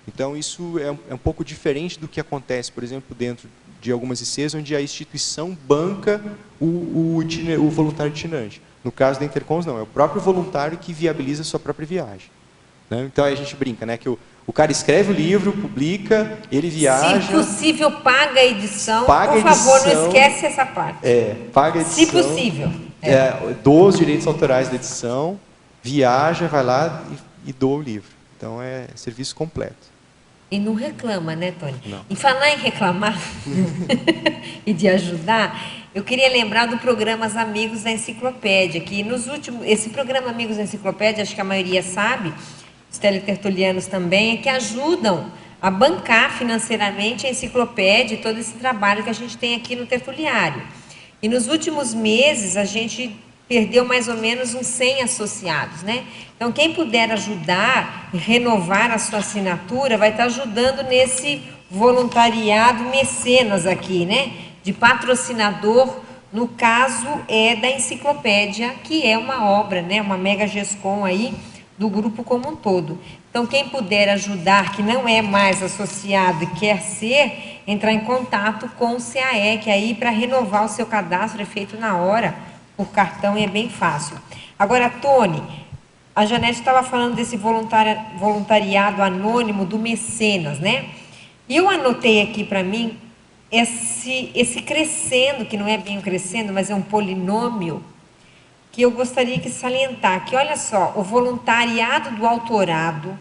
Então, isso é um pouco diferente do que acontece, por exemplo, dentro de algumas ICs, onde a instituição banca o voluntário itinerante. No caso da Intercons, não, é o próprio voluntário que viabiliza a sua própria viagem. Né? Então, aí a gente brinca, né, que o cara escreve o livro, publica, ele viaja... Se possível, paga a edição. Por favor, não esquece essa parte. Paga a edição. Se possível. Doa os direitos autorais da edição, viaja, vai lá e doa o livro. Então, é serviço completo. E não reclama, né, Tony? Não. E falar em reclamar e de ajudar, eu queria lembrar do programa Os Amigos da Enciclopédia, que esse programa Amigos da Enciclopédia, acho que a maioria sabe, os teletertulianos também, que ajudam a bancar financeiramente a enciclopédia e todo esse trabalho que a gente tem aqui no tertuliário. E nos últimos meses, a gente perdeu mais ou menos uns 100 associados, né? Então, quem puder ajudar e renovar a sua assinatura, vai estar ajudando nesse voluntariado mecenas aqui, né? De patrocinador, no caso, da enciclopédia, que é uma obra, né? Uma mega GESCOM aí, do grupo como um todo. Então, quem puder ajudar, que não é mais associado e quer ser, entrar em contato com o CAE, que aí, para renovar o seu cadastro, é feito na hora, por cartão, e é bem fácil. Agora, Tony, a Janete estava falando desse voluntariado anônimo do mecenas, né? E eu anotei aqui para mim esse crescendo, que não é bem um crescendo, mas é um polinômio, que eu gostaria de salientar, que olha só, o voluntariado do autorado,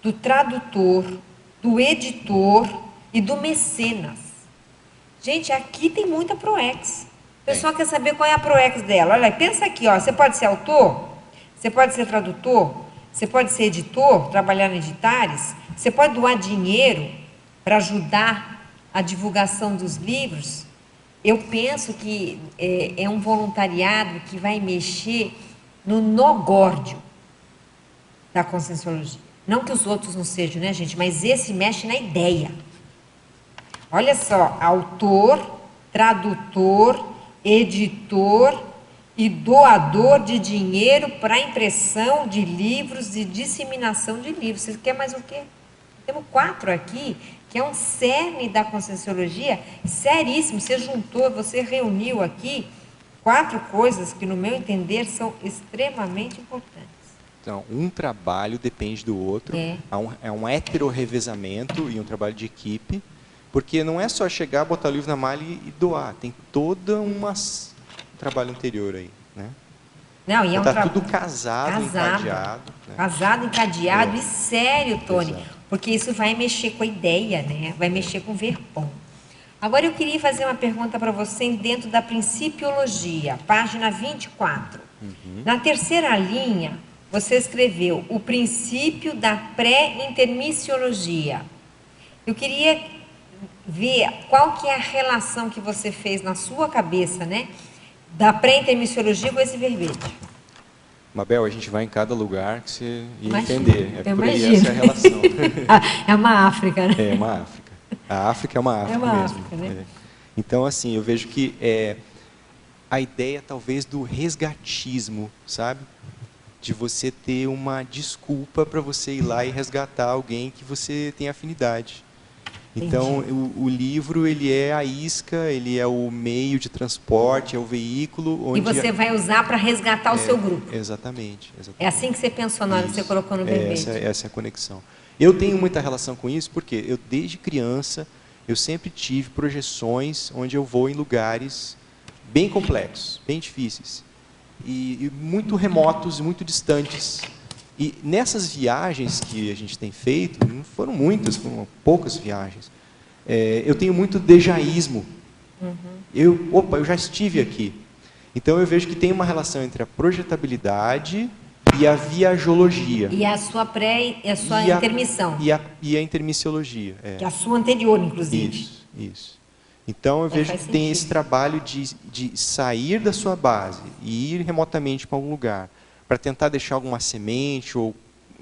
do tradutor, do editor e do mecenas. Gente, aqui tem muita ProEx. O pessoal quer saber qual é a ProEx dela. Olha, pensa aqui, ó, você pode ser autor, você pode ser tradutor, você pode ser editor, trabalhar em editares, você pode doar dinheiro para ajudar a divulgação dos livros. Eu penso que é um voluntariado que vai mexer no nogórdio da Conscienciologia. Não que os outros não sejam, né, gente? Mas esse mexe na ideia. Olha só, autor, tradutor, editor e doador de dinheiro para impressão de livros e disseminação de livros. Você quer mais o quê? Temos 4 aqui, que é um cerne da Conscienciologia, seríssimo. Você juntou, você reuniu aqui 4 coisas que, no meu entender, são extremamente importantes. Então, um trabalho depende do outro, é um heterorrevezamento e um trabalho de equipe, porque não é só chegar, botar o livro na malha e doar, tem todo um trabalho anterior aí, né? Não, e está tudo casado, encadeado. Né? Casado, encadeado e sério, Tony, porque isso vai mexer com a ideia, né? Vai mexer com o verbão. Agora eu queria fazer uma pergunta para você dentro da Principiologia, página 24. Na terceira linha, você escreveu o princípio da pré-intermissiologia. Eu queria ver qual que é a relação que você fez na sua cabeça, né, da pré-intermissiologia com esse verbete. Mabel, a gente vai em cada lugar que você ia Imagina, entender. É eu por aí imagino. essa relação. É uma África, né? É uma África. A África é uma África uma mesmo. África, né? É. Então, assim, eu vejo que a ideia talvez do resgatismo, sabe? De você ter uma desculpa para você ir lá e resgatar alguém que você tem afinidade. Então, o livro, ele é a isca, ele é o meio de transporte, é o veículo onde... E você vai usar para resgatar o seu grupo. Exatamente, exatamente. É assim que você pensou na hora que você colocou no verbete. Essa é a conexão. Eu tenho muita relação com isso porque eu, desde criança, eu sempre tive projeções onde eu vou em lugares bem complexos, bem difíceis, e muito remotos, muito distantes. E nessas viagens que a gente tem feito, não foram muitas, foram poucas viagens, eu tenho muito dejaísmo. Eu já estive aqui. Então eu vejo que tem uma relação entre a projetabilidade e a viajologia. E a sua intermissão. E a intermissiologia. Que é a sua anterior, inclusive. Isso. Então eu vejo que sentido. tem esse trabalho de sair da sua base e ir remotamente para algum lugar, para tentar deixar alguma semente ou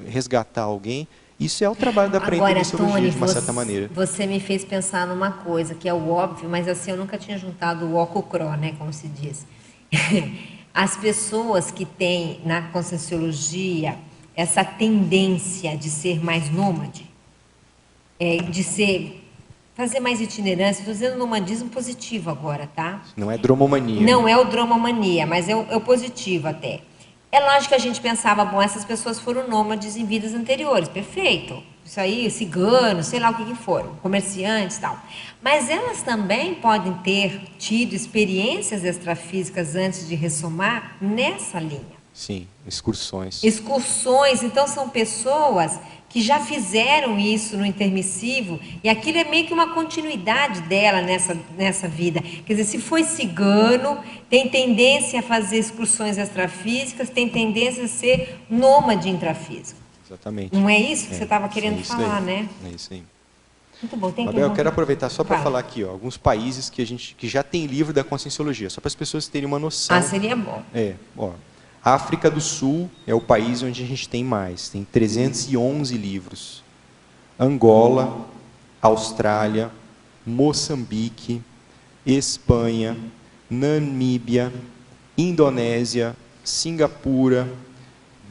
resgatar alguém. Isso é o trabalho da pré-intermissiologia, de uma certa maneira. Você me fez pensar numa coisa, que é o óbvio, mas assim, eu nunca tinha juntado o ó com o cró, né, como se diz. As pessoas que têm na conscienciologia essa tendência de ser mais nômade, fazer mais itinerância, estou dizendo nomadismo positivo agora, tá? Não é dromomania. Não é o dromomania, mas é o positivo até. É lógico que a gente pensava, bom, essas pessoas foram nômades em vidas anteriores, perfeito. Isso aí, ciganos, sei lá o que foram, comerciantes e tal. Mas elas também podem ter tido experiências extrafísicas antes de ressomar nessa linha. Sim, excursões. Excursões, então são pessoas que já fizeram isso no intermissivo e aquilo é meio que uma continuidade dela nessa vida. Quer dizer, se foi cigano, tem tendência a fazer excursões extrafísicas, tem tendência a ser nômade intrafísico. Exatamente. Não é isso que você estava querendo falar, né? É isso aí. Muito bom. Tem Mabel, eu quero aproveitar só para falar aqui, alguns países que já tem livro da conscienciologia, só para as pessoas terem uma noção. Seria bom. África do Sul é o país onde a gente tem mais, tem 311 livros. Angola, Austrália, Moçambique, Espanha, Namíbia, Indonésia, Singapura,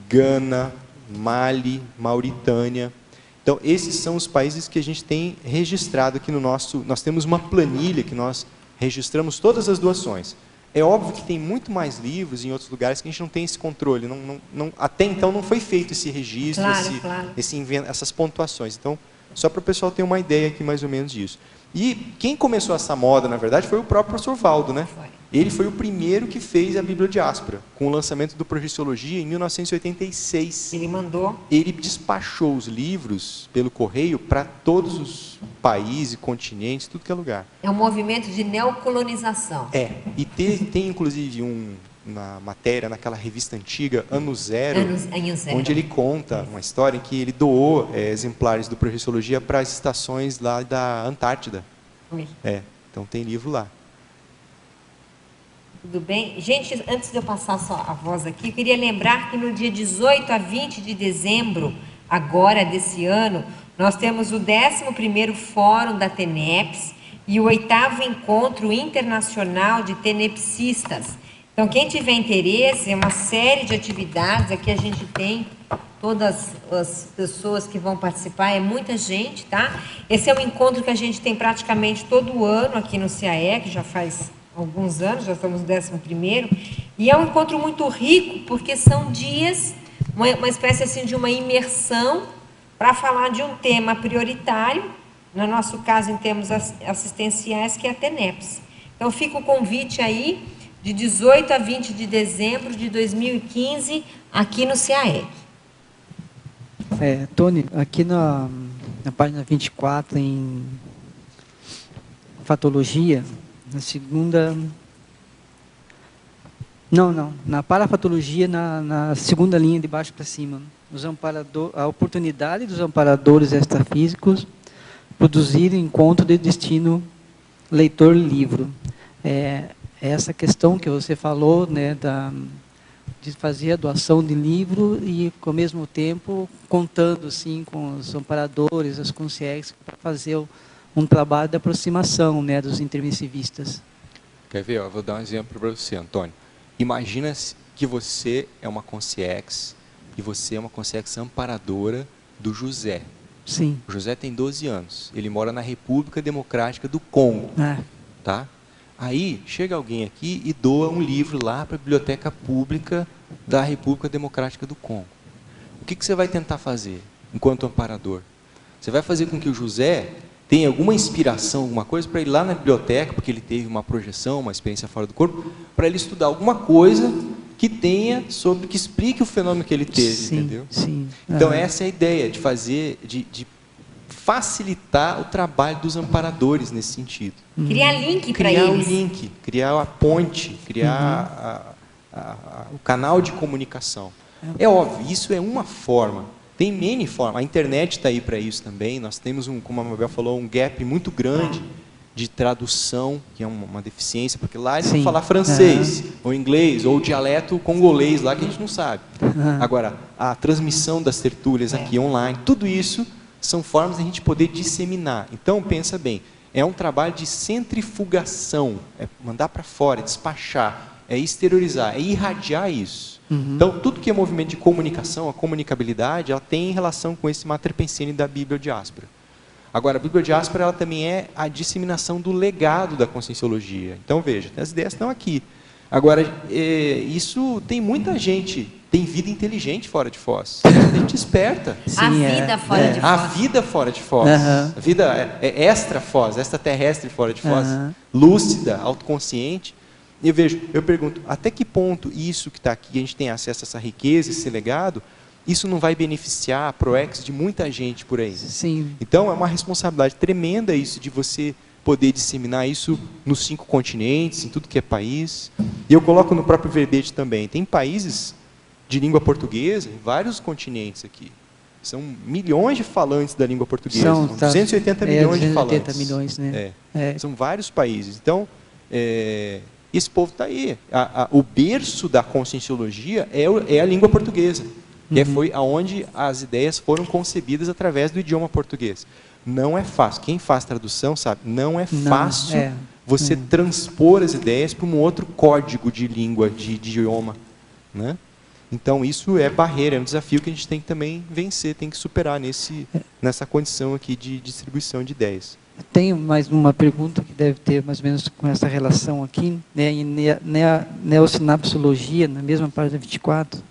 Gana, Mali, Mauritânia. Então, esses são os países que a gente tem registrado aqui no nosso... Nós temos uma planilha que nós registramos todas as doações. É óbvio que tem muito mais livros em outros lugares que a gente não tem esse controle. Até então não foi feito esse registro, essas pontuações. Então, só para o pessoal ter uma ideia aqui mais ou menos disso. E quem começou essa moda, na verdade, foi o próprio professor Valdo, né? Ele foi o primeiro que fez a Bibliodiáspora, com o lançamento do Projeciologia em 1986. Ele mandou? Ele despachou os livros pelo correio para todos os países, continentes, tudo que é lugar. É um movimento de neocolonização. E tem inclusive uma matéria naquela revista antiga, Ano Zero, onde ele conta uma história em que ele doou exemplares do Projeciologia para as estações lá da Antártida. Então tem livro lá. Tudo bem? Gente, antes de eu passar só a voz aqui, eu queria lembrar que no dia 18 a 20 de dezembro, agora desse ano, nós temos o 11º Fórum da TENEPS e o 8º Encontro Internacional de Tenepsistas. Então, quem tiver interesse, é uma série de atividades, aqui a gente tem todas as pessoas que vão participar, é muita gente, tá? Esse é um encontro que a gente tem praticamente todo ano aqui no CAE, que já faz alguns anos, já estamos no 11º, e é um encontro muito rico, porque são dias, uma espécie assim de uma imersão para falar de um tema prioritário, no nosso caso em termos assistenciais, que é a TENEPS. Então fica o convite aí, de 18 a 20 de dezembro de 2015, aqui no CAE. Tony, aqui na página 24, em Fatologia, na segunda... na parafatologia, na segunda linha de baixo para cima. A oportunidade dos amparadores extrafísicos produzir encontro de destino leitor-livro. Essa questão que você falou, né, de fazer a doação de livro e, ao mesmo tempo, contando assim, com os amparadores, as concierges, para fazer um trabalho de aproximação, né, dos intermissivistas. Quer ver? Eu vou dar um exemplo para você, Antônio. Imagina que você é uma concierge e você é uma concierge amparadora do José. Sim. O José tem 12 anos. Ele mora na República Democrática do Congo. Tá? Aí chega alguém aqui e doa um livro lá para a Biblioteca Pública da República Democrática do Congo. O que você vai tentar fazer enquanto amparador? Você vai fazer com que o José tenha alguma inspiração, alguma coisa, para ir lá na biblioteca, porque ele teve uma projeção, uma experiência fora do corpo, para ele estudar alguma coisa que tenha sobre, que explique o fenômeno que ele teve, entendeu? Sim. Então essa é a ideia de fazer, de facilitar o trabalho dos amparadores nesse sentido. Criar link para Criar eles. o link, criar a ponte, criar o canal de comunicação. É óbvio, isso é uma forma. Tem N formas. A internet está aí para isso também. Nós temos, como a Mabel falou, um gap muito grande de tradução, que é uma deficiência, porque lá eles vão falar francês, ou inglês, ou dialeto congolês, lá que a gente não sabe. Agora, a transmissão das tertúlias aqui online, tudo isso são formas de a gente poder disseminar. Então, pensa bem, é um trabalho de centrifugação, é mandar para fora, é despachar, é exteriorizar, é irradiar isso. Então, tudo que é movimento de comunicação, a comunicabilidade, ela tem relação com esse Mater Pensene da Bibliodiáspora. Agora, a Bibliodiáspora ela também é a disseminação do legado da Conscienciologia. Então, veja, as ideias estão aqui. Agora, isso tem muita gente, tem vida inteligente fora de Foz. Tem gente esperta. A vida fora de Foz. A vida fora de Foz. A vida é extra-Foz, extraterrestre fora de Foz. Lúcida, autoconsciente. E eu pergunto, até que ponto isso que está aqui, a gente tem acesso a essa riqueza, esse legado, isso não vai beneficiar a ProEx de muita gente por aí? Sim. Então, é uma responsabilidade tremenda isso, de você poder disseminar isso nos 5 continentes, em tudo que é país. E eu coloco no próprio verbete também. Tem países de língua portuguesa em vários continentes aqui. São milhões de falantes da língua portuguesa. São 280 milhões de falantes. 280 milhões, né? São vários países. Então, esse povo está aí. O berço da conscienciologia é a língua portuguesa. Que foi aonde as ideias foram concebidas através do idioma português. Não é fácil. Quem faz tradução sabe, não é fácil você transpor as ideias para um outro código de língua, de idioma. Né? Então, isso é barreira, é um desafio que a gente tem que também vencer, tem que superar nessa condição aqui de distribuição de ideias. Tenho mais uma pergunta que deve ter mais ou menos com essa relação aqui, né, em neossinapsologia, na mesma página 24,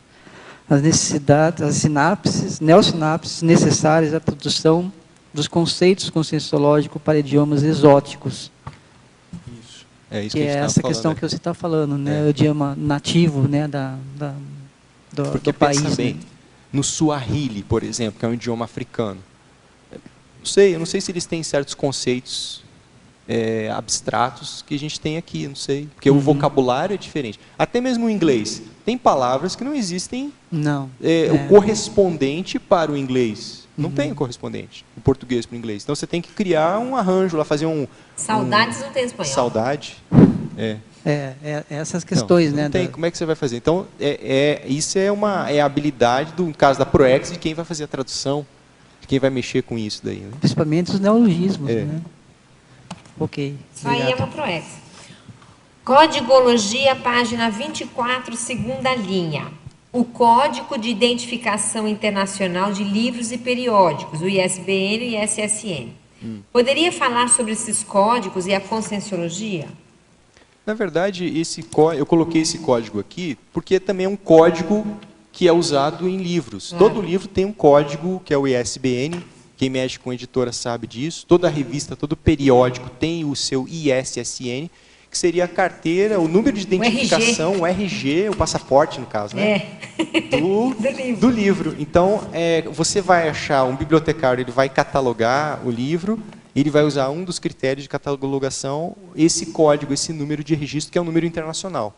as necessidades, as sinapses, neossinapses necessárias à tradução dos conceitos conscienciológicos para idiomas exóticos. Isso. É isso que é essa questão que você está falando, né, o idioma nativo, né, do país. Pensa bem, né? No Suahili, por exemplo, que é um idioma africano, eu não sei se eles têm certos conceitos abstratos que a gente tem aqui, não sei, porque o vocabulário é diferente. Até mesmo o inglês, tem palavras que não existem o correspondente para o inglês. Não tem o correspondente, o português para o inglês. Então você tem que criar um arranjo lá, fazer Saudades não tem espanhol. Saudade. Essas questões, não né? Tem. Como é que você vai fazer? Então, isso é a habilidade, no caso da ProEx, de quem vai fazer a tradução, de quem vai mexer com isso daí. Né? Principalmente os neologismos, né? Ok. Isso aí é uma ProEx. Codigologia, página 24, segunda linha. O Código de Identificação Internacional de Livros e Periódicos, o ISBN e ISSN. Poderia falar sobre esses códigos e a conscienciologia? Na verdade, eu coloquei esse código aqui porque também é um código que é usado em livros. Todo livro tem um código, que é o ISBN. Quem mexe com editora sabe disso. Toda revista, todo periódico tem o seu ISSN, que seria a carteira, o número de identificação, o RG, o passaporte, no caso, né? Do livro. Então, você vai achar, um bibliotecário, ele vai catalogar o livro, ele vai usar um dos critérios de catalogação, esse código, esse número de registro, que é um número internacional.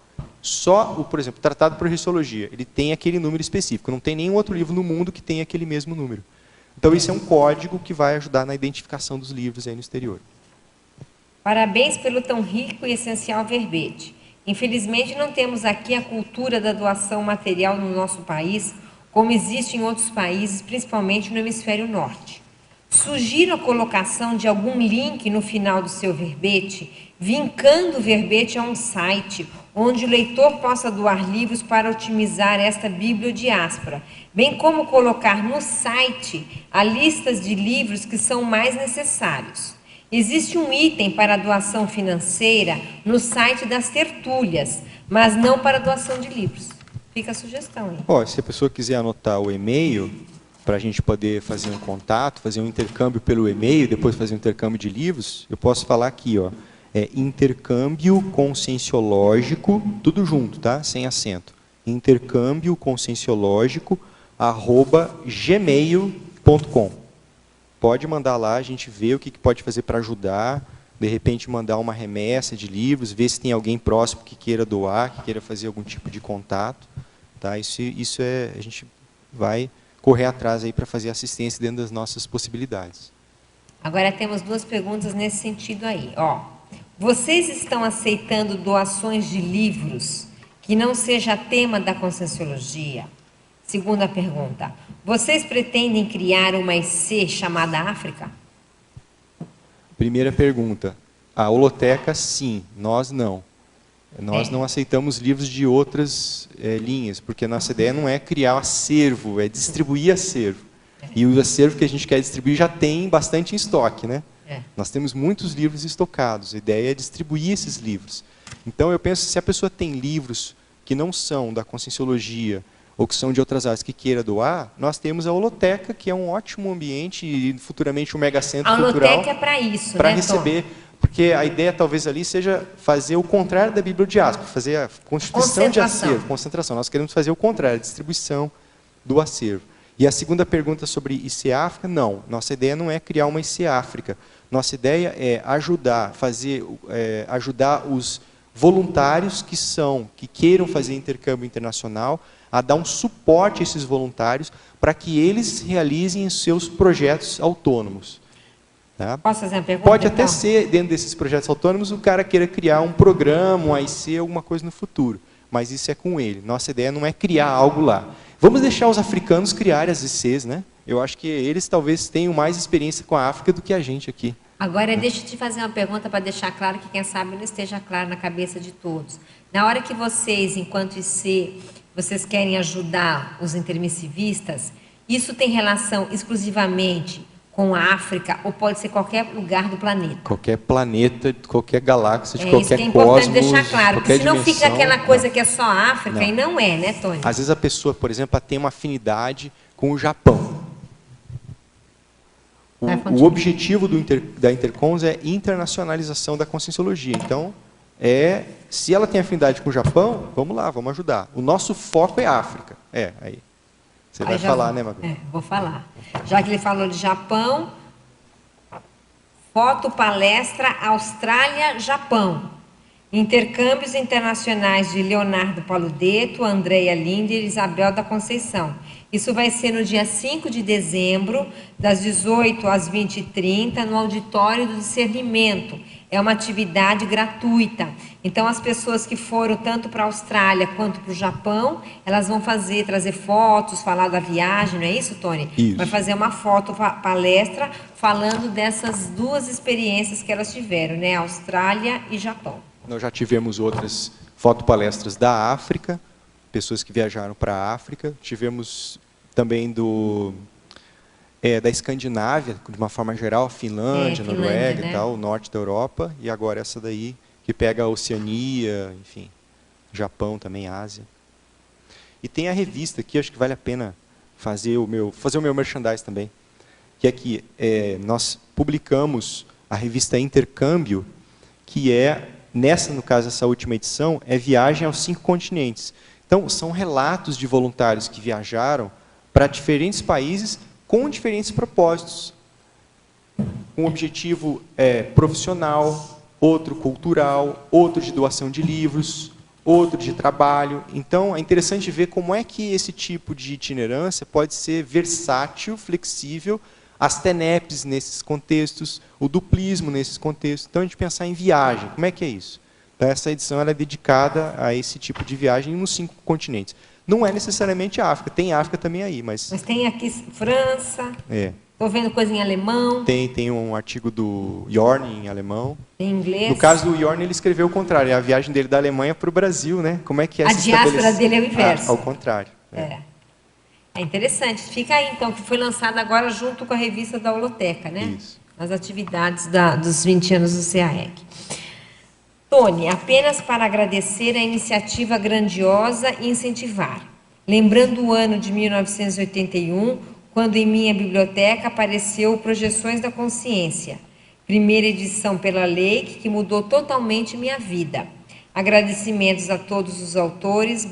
Por exemplo, o Tratado de Projeciologia, ele tem aquele número específico, não tem nenhum outro livro no mundo que tenha aquele mesmo número. Então, isso é um código que vai ajudar na identificação dos livros aí no exterior. Parabéns pelo tão rico e essencial verbete. Infelizmente, não temos aqui a cultura da doação material no nosso país, como existe em outros países, principalmente no hemisfério norte. Sugiro a colocação de algum link no final do seu verbete, vincando o verbete a um site, onde o leitor possa doar livros para otimizar esta bibliodiáspora, bem como colocar no site a listas de livros que são mais necessários. Existe um item para doação financeira no site das tertúlias, mas não para doação de livros. Fica a sugestão aí. Ó, se a pessoa quiser anotar o e-mail, para a gente poder fazer um contato, fazer um intercâmbio pelo e-mail, depois fazer um intercâmbio de livros, eu posso falar aqui, ó, é intercâmbio conscienciológico, tudo junto, tá? Sem acento. Intercâmbio conscienciológico @gmail.com. Pode mandar lá, a gente vê o que pode fazer para ajudar, de repente mandar uma remessa de livros, ver se tem alguém próximo que queira doar, que queira fazer algum tipo de contato, tá? Isso é, a gente vai correr atrás aí para fazer assistência dentro das nossas possibilidades. Agora temos duas perguntas nesse sentido aí. Ó, vocês estão aceitando doações de livros que não seja tema da Conscienciologia? Segunda pergunta, vocês pretendem criar uma IC chamada África? Primeira pergunta, a holoteca sim, nós não. Nós não aceitamos livros de outras linhas, porque a nossa ideia não é criar acervo, é distribuir acervo. E o acervo que a gente quer distribuir já tem bastante em estoque, né? Nós temos muitos livros estocados, a ideia é distribuir esses livros. Então eu penso que se a pessoa tem livros que não são da Conscienciologia, ou que são de outras áreas que queira doar, nós temos a holoteca, que é um ótimo ambiente, e futuramente um megacentro cultural. A holoteca é para isso, para né, receber, porque a ideia talvez ali seja fazer o contrário da bibliodiáspora, fazer a constituição de acervo, concentração. Nós queremos fazer o contrário, a distribuição do acervo. E a segunda pergunta sobre IC África, não. Nossa ideia não é criar uma IC África. Nossa ideia é ajudar, ajudar os voluntários que queiram fazer intercâmbio internacional, a dar um suporte a esses voluntários para que eles realizem os seus projetos autônomos. Tá? Posso fazer uma pergunta? Pode até ser, dentro desses projetos autônomos, o cara queira criar um programa, um AIC, alguma coisa no futuro. Mas isso é com ele. Nossa ideia não é criar algo lá. Vamos deixar os africanos criarem as ICs, né? Eu acho que eles talvez tenham mais experiência com a África do que a gente aqui. Agora, deixa eu te fazer uma pergunta para deixar claro que, quem sabe, não esteja claro na cabeça de todos. Na hora que vocês, enquanto IC, vocês querem ajudar os intermissivistas, isso tem relação exclusivamente com a África ou pode ser qualquer lugar do planeta? Qualquer planeta, qualquer galáxia, de isso qualquer que é importante cosmos, deixar claro, porque senão dimensão, fica aquela coisa que é só África e não é, né, Tony? Às vezes a pessoa, por exemplo, tem uma afinidade com o Japão. O objetivo da Intercons é internacionalização da Conscienciologia. Então, se ela tem afinidade com o Japão, vamos lá, vamos ajudar. O nosso foco é África. Aí. Você vai falar, né, Mabel? Vou falar. Já que ele falou de Japão, foto palestra Austrália-Japão. Intercâmbios internacionais de Leonardo Paludeto, Andréia Linder e Isabel da Conceição. Isso vai ser no dia 5 de dezembro, das 18 às 20h30, no Auditório do Discernimento. É uma atividade gratuita. Então, as pessoas que foram tanto para a Austrália quanto para o Japão, elas vão trazer fotos, falar da viagem, não é isso, Tony? Isso. Vai fazer uma palestra falando dessas duas experiências que elas tiveram, né? Austrália e Japão. Nós já tivemos outras fotopalestras da África, pessoas que viajaram para a África. Tivemos também da Escandinávia, de uma forma geral, Finlândia, Noruega, né? E tal, o norte da Europa. E agora essa daí, que pega a Oceania, enfim, Japão também, Ásia. E tem a revista aqui, acho que vale a pena fazer o meu merchandise também. Que aqui, nós publicamos a revista Intercâmbio, que no caso, essa última edição, é Viagem aos 5 Continentes. Então, são relatos de voluntários que viajaram para diferentes países com diferentes propósitos. Um objetivo profissional, outro cultural, outro de doação de livros, outro de trabalho. Então, é interessante ver como é que esse tipo de itinerância pode ser versátil, flexível, as TENEPs nesses contextos, o duplismo nesses contextos. Então, a gente pensar em viagem, como é que é isso? Então, essa edição ela é dedicada a esse tipo de viagem nos 5 continentes. Não é necessariamente a África, tem África também aí, mas... Mas tem aqui França, estou vendo coisa em alemão. Tem um artigo do Jorn em alemão. Em inglês. No caso do Jorn, ele escreveu o contrário, a viagem dele da Alemanha para o Brasil, né? Como é que é a diáspora dele é o inverso. Ao contrário. É interessante. Fica aí, então, que foi lançado agora junto com a revista da Holoteca, né? Isso. As atividades dos 20 anos do CAEC. Tony, apenas para agradecer a iniciativa grandiosa e incentivar. Lembrando o ano de 1981, quando em minha biblioteca apareceu Projeções da Consciência, primeira edição pela Lake, que mudou totalmente minha vida. Agradecimentos a todos os autores,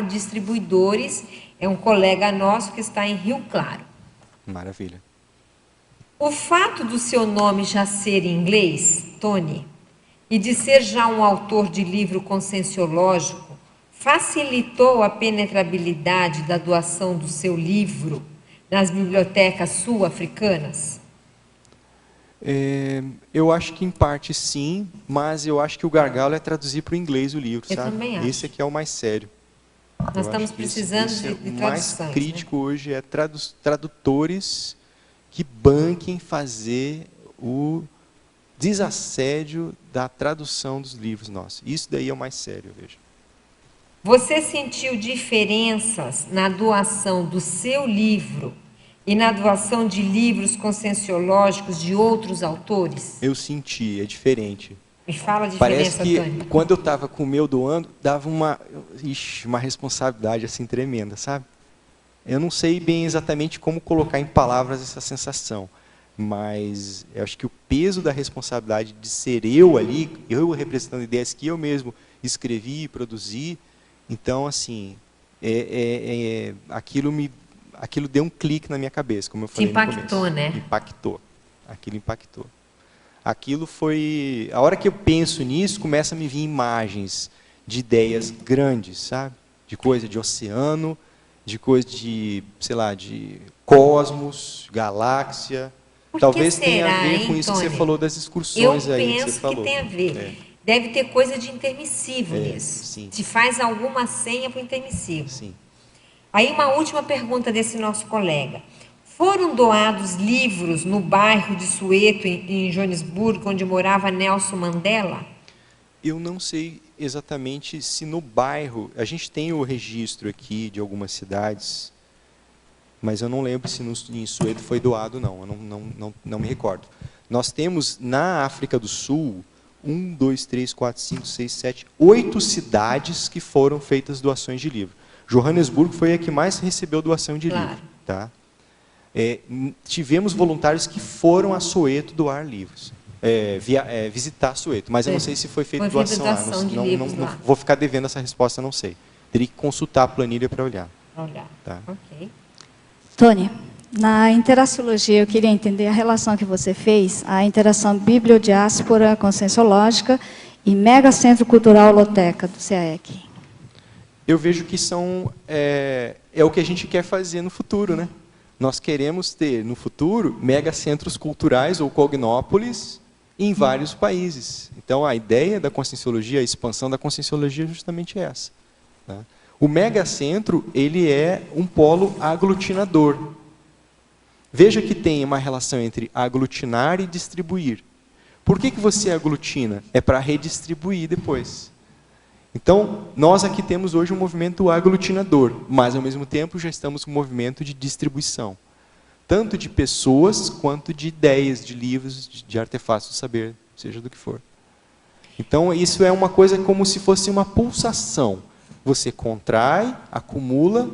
distribuidores, é um colega nosso que está em Rio Claro. Maravilha. O fato do seu nome já ser em inglês, Tony, e de ser já um autor de livro conscienciológico, facilitou a penetrabilidade da doação do seu livro nas bibliotecas sul-africanas? Eu acho que em parte sim, mas eu acho que o gargalo é traduzir para o inglês o livro, eu sabe? Também acho. Esse aqui é o mais sério. Nós estamos precisando de traduções. O mais crítico hoje é tradutores que banquem fazer o desassédio da tradução dos livros nossos. Isso daí é o mais sério, eu vejo. Você sentiu diferenças na doação do seu livro e na doação de livros conscienciológicos de outros autores? Eu senti, é diferente. Me fala a diferença, Parece que Tony. quando eu estava com o meu doando, dava uma responsabilidade assim tremenda, sabe? Eu não sei bem exatamente como colocar em palavras essa sensação, mas eu acho que o peso da responsabilidade de ser eu ali, eu representando ideias que eu mesmo escrevi e produzi, então, assim, aquilo deu um clique na minha cabeça, como eu falei no começo. Te impactou, né? Impactou. Aquilo impactou. Aquilo foi... A hora que eu penso nisso, começa a me vir imagens de ideias grandes, sabe? De coisa de oceano, de coisa de, sei lá, de cosmos, galáxia. Talvez tenha a ver com isso que você falou das excursões aí que você falou. Eu penso que tem a ver. Deve ter coisa de intermissivo nisso. Sim. Te faz alguma senha para o intermissivo. Sim. Aí uma última pergunta desse nosso colega. Foram doados livros no bairro de Soweto, em Joanesburgo, onde morava Nelson Mandela? Eu não sei exatamente se no bairro... A gente tem o registro aqui de algumas cidades, mas eu não lembro se em Soweto foi doado, não. Eu não me recordo. Nós temos na África do Sul 1, 2, 3, 4, 5, 6, 7, 8 cidades que foram feitas doações de livro. Joanesburgo foi a que mais recebeu doação de livro. Tá? Tivemos voluntários que foram a Soweto doar livros, visitar Soweto, mas eu não sei se foi feita doação lá. Não vou ficar devendo essa resposta, não sei. Teria que consultar a planilha para olhar. Tá? Ok. Tony, na interaciologia eu queria entender a relação que você fez, a interação bibliodiáspora conscienciológica e megacentro cultural Holoteca do CAEC. Eu vejo que é o que a gente quer fazer no futuro, né? Nós queremos ter, no futuro, megacentros culturais ou cognópolis em vários países. Então, a ideia da conscienciologia, a expansão da conscienciologia é justamente essa. Tá? O megacentro, ele é um polo aglutinador. Veja que tem uma relação entre aglutinar e distribuir. Por que você aglutina? É para redistribuir depois. Então, nós aqui temos hoje um movimento aglutinador, mas, ao mesmo tempo, já estamos com um movimento de distribuição. Tanto de pessoas, quanto de ideias, de livros, de artefatos do saber, seja do que for. Então, isso é uma coisa como se fosse uma pulsação. Você contrai, acumula,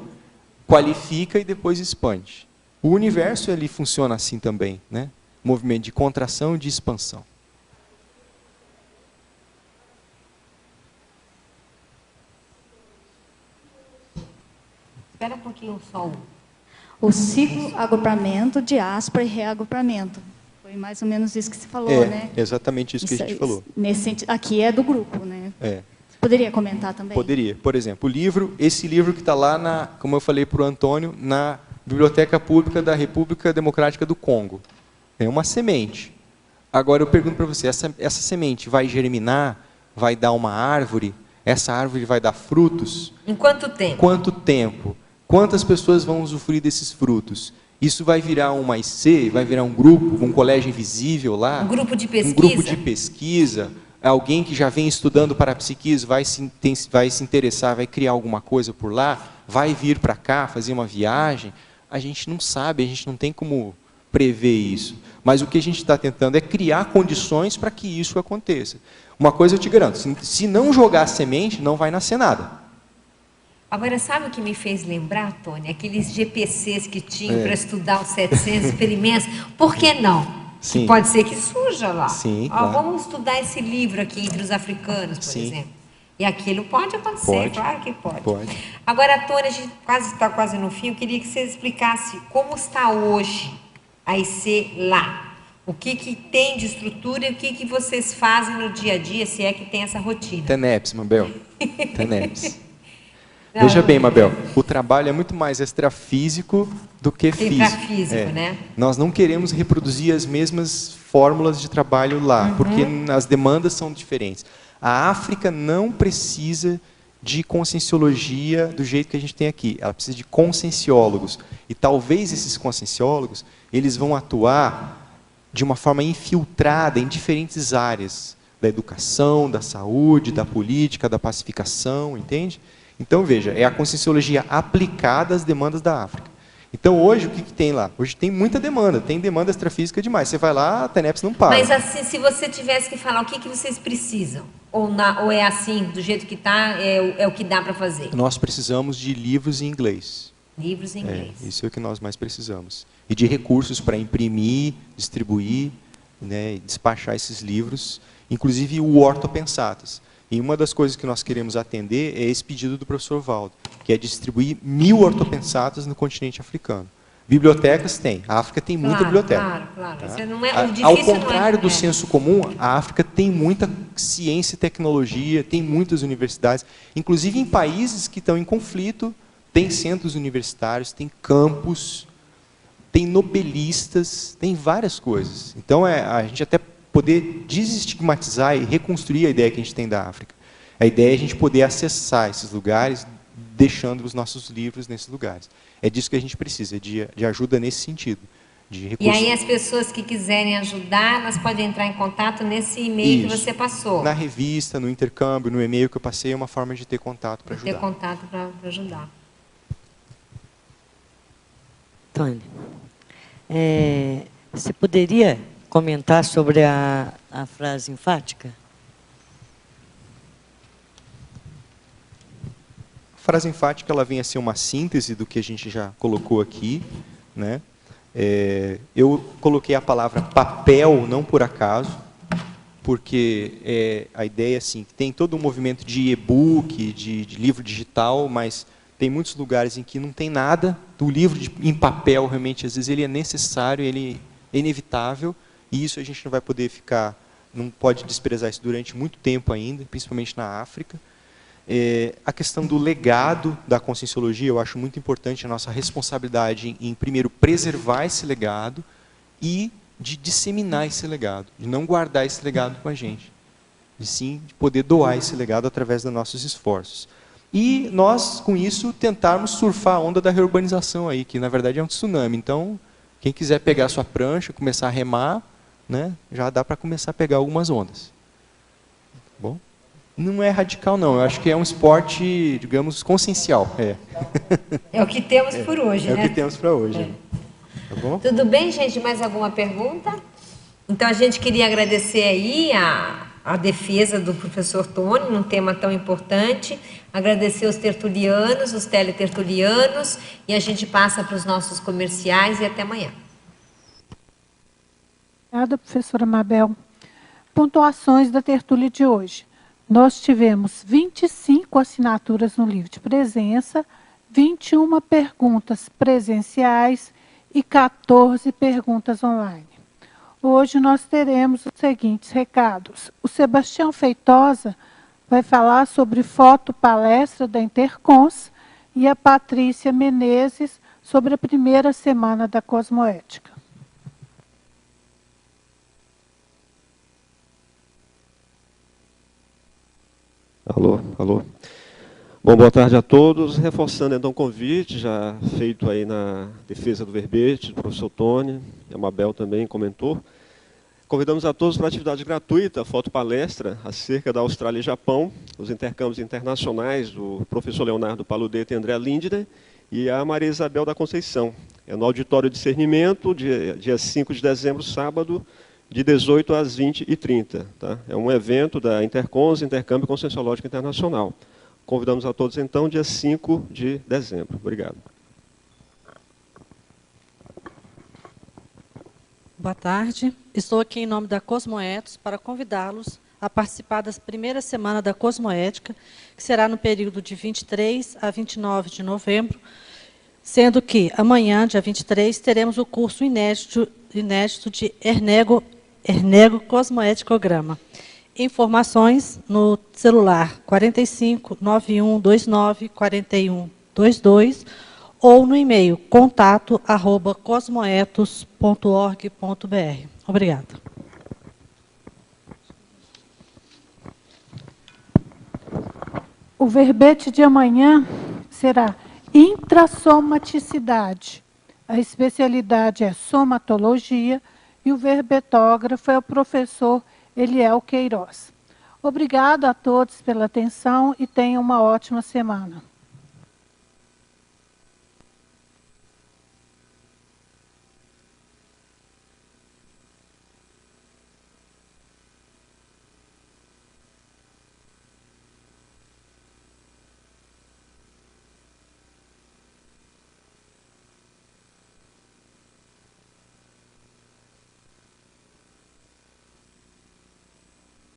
qualifica e depois expande. O universo ele funciona assim também, né? Movimento de contração e de expansão. Espera um pouquinho só. O ciclo agrupamento, diáspora e reagrupamento. Foi mais ou menos isso que você falou, né? É exatamente isso que a gente falou. Nesse sentido, aqui é do grupo, né? Poderia comentar também? Poderia. Por exemplo, esse livro que está lá, como eu falei para o Antônio, na Biblioteca Pública da República Democrática do Congo. É uma semente. Agora eu pergunto para você, essa semente vai germinar? Vai dar uma árvore? Essa árvore vai dar frutos? Em quanto tempo? Quanto tempo? Quantas pessoas vão usufruir desses frutos? Isso vai virar um IC? Vai virar um grupo, um colégio invisível lá? Um grupo de pesquisa? Um grupo de pesquisa. Alguém que já vem estudando parapsiquismo vai se interessar, vai criar alguma coisa por lá? Vai vir para cá fazer uma viagem? A gente não sabe, a gente não tem como prever isso. Mas o que a gente está tentando é criar condições para que isso aconteça. Uma coisa eu te garanto, se não jogar semente, não vai nascer nada. Agora, sabe o que me fez lembrar, Tony? Aqueles GPCs que tinham para estudar os 700 experimentos. Por que não? Sim. Que pode ser que surja lá. Sim, claro. Vamos estudar esse livro aqui entre os africanos, por exemplo. E aquilo pode acontecer, claro que pode. Agora, Tony, a gente está quase no fim. Eu queria que você explicasse como está hoje a IC lá. O que tem de estrutura e o que vocês fazem no dia a dia, se é que tem essa rotina. TENEPS, Mabel. TENEPS. Veja bem, Mabel, o trabalho é muito mais extrafísico do que físico. Extrafísico, né? Nós não queremos reproduzir as mesmas fórmulas de trabalho lá, porque as demandas são diferentes. A África não precisa de conscienciologia do jeito que a gente tem aqui. Ela precisa de conscienciólogos. E talvez esses conscienciólogos, eles vão atuar de uma forma infiltrada em diferentes áreas, da educação, da saúde, da política, da pacificação, entende? Então, veja, é a conscienciologia aplicada às demandas da África. Então, hoje, o que tem lá? Hoje tem muita demanda, tem demanda extrafísica demais. Você vai lá, a TENEPS não para. Mas assim, se você tivesse que falar o que vocês precisam, ou é assim, do jeito que está, é o que dá para fazer? Nós precisamos de livros em inglês. Livros em inglês. Isso é o que nós mais precisamos. E de recursos para imprimir, distribuir, né, despachar esses livros, inclusive o Orthopensatus. E uma das coisas que nós queremos atender é esse pedido do professor Valdo, que é distribuir 1000 ortopensatos no continente africano. Bibliotecas tem, a África tem muita biblioteca. Claro. Tá? Você não é, o difícil ao contrário não é, do senso comum, a África tem muita ciência e tecnologia, tem muitas universidades, inclusive em países que estão em conflito, tem centros universitários, tem campus, tem nobelistas, tem várias coisas. Então, a gente até poder desestigmatizar e reconstruir a ideia que a gente tem da África. A ideia é a gente poder acessar esses lugares, deixando os nossos livros nesses lugares. É disso que a gente precisa, de ajuda nesse sentido. De recursos. E aí as pessoas que quiserem ajudar, elas podem entrar em contato nesse e-mail que você passou. Na revista, no intercâmbio, no e-mail que eu passei, é uma forma de ter contato para ajudar. Ter contato para ajudar. Tony, você poderia comentar sobre a frase enfática? A frase enfática ela vem a ser uma síntese do que a gente já colocou aqui, né? Eu coloquei a palavra papel não por acaso, porque a ideia assim, tem todo um movimento de e-book, de livro digital, mas tem muitos lugares em que não tem nada. O livro em papel, realmente, às vezes ele é necessário, ele é inevitável, e isso a gente não vai poder ficar, não pode desprezar isso durante muito tempo ainda, principalmente na África. A questão do legado da conscienciologia, eu acho muito importante a nossa responsabilidade em primeiro, preservar esse legado e de disseminar esse legado, de não guardar esse legado com a gente, de sim de poder doar esse legado através dos nossos esforços. E nós, com isso, tentarmos surfar a onda da reurbanização aí, que na verdade é um tsunami. Então, quem quiser pegar a sua prancha, começar a remar, né, já dá para começar a pegar algumas ondas. Bom? Não é radical, não. Eu acho que é um esporte, digamos, consciencial. É o que temos por hoje, né? É o que temos para hoje. Tá bom? Tudo bem, gente? Mais alguma pergunta? Então, a gente queria agradecer aí a defesa do professor Tony, num tema tão importante. Agradecer os tertulianos, os teletertulianos, e a gente passa para os nossos comerciais e até amanhã. Obrigada, professora Mabel. Pontuações da tertúlia de hoje. Nós tivemos 25 assinaturas no livro de presença, 21 perguntas presenciais e 14 perguntas online. Hoje nós teremos os seguintes recados. O Sebastião Feitosa vai falar sobre fotopalestra da Intercons, e a Patrícia Menezes sobre a primeira semana da Cosmoética. Alô. Bom, boa tarde a todos. Reforçando então o convite já feito aí na defesa do verbete, do professor Tony, a Mabel também comentou. Convidamos a todos para a atividade gratuita, fotopalestra, acerca da Austrália e Japão, os intercâmbios internacionais do professor Leonardo Paludeta e André Lindner, e a Maria Isabel da Conceição. É no Auditório Discernimento, dia 5 de dezembro, sábado, de 18 às 20h30. Tá? É um evento da Intercons, Intercâmbio Conscienciológico Internacional. Convidamos a todos, então, dia 5 de dezembro. Obrigado. Boa tarde. Estou aqui em nome da Cosmoetos para convidá-los a participar da primeira semana da Cosmoética, que será no período de 23 a 29 de novembro, sendo que amanhã, dia 23, teremos o curso inédito de Ernego Cosmoeticograma. Informações no celular 45 9129 4122 ou no e-mail contato@cosmoetos.org.br. Obrigada. O verbete de amanhã será intrassomaticidade. A especialidade é somatologia e o verbetógrafo é o professor Eliel Queiroz. Obrigado a todos pela atenção e tenham uma ótima semana.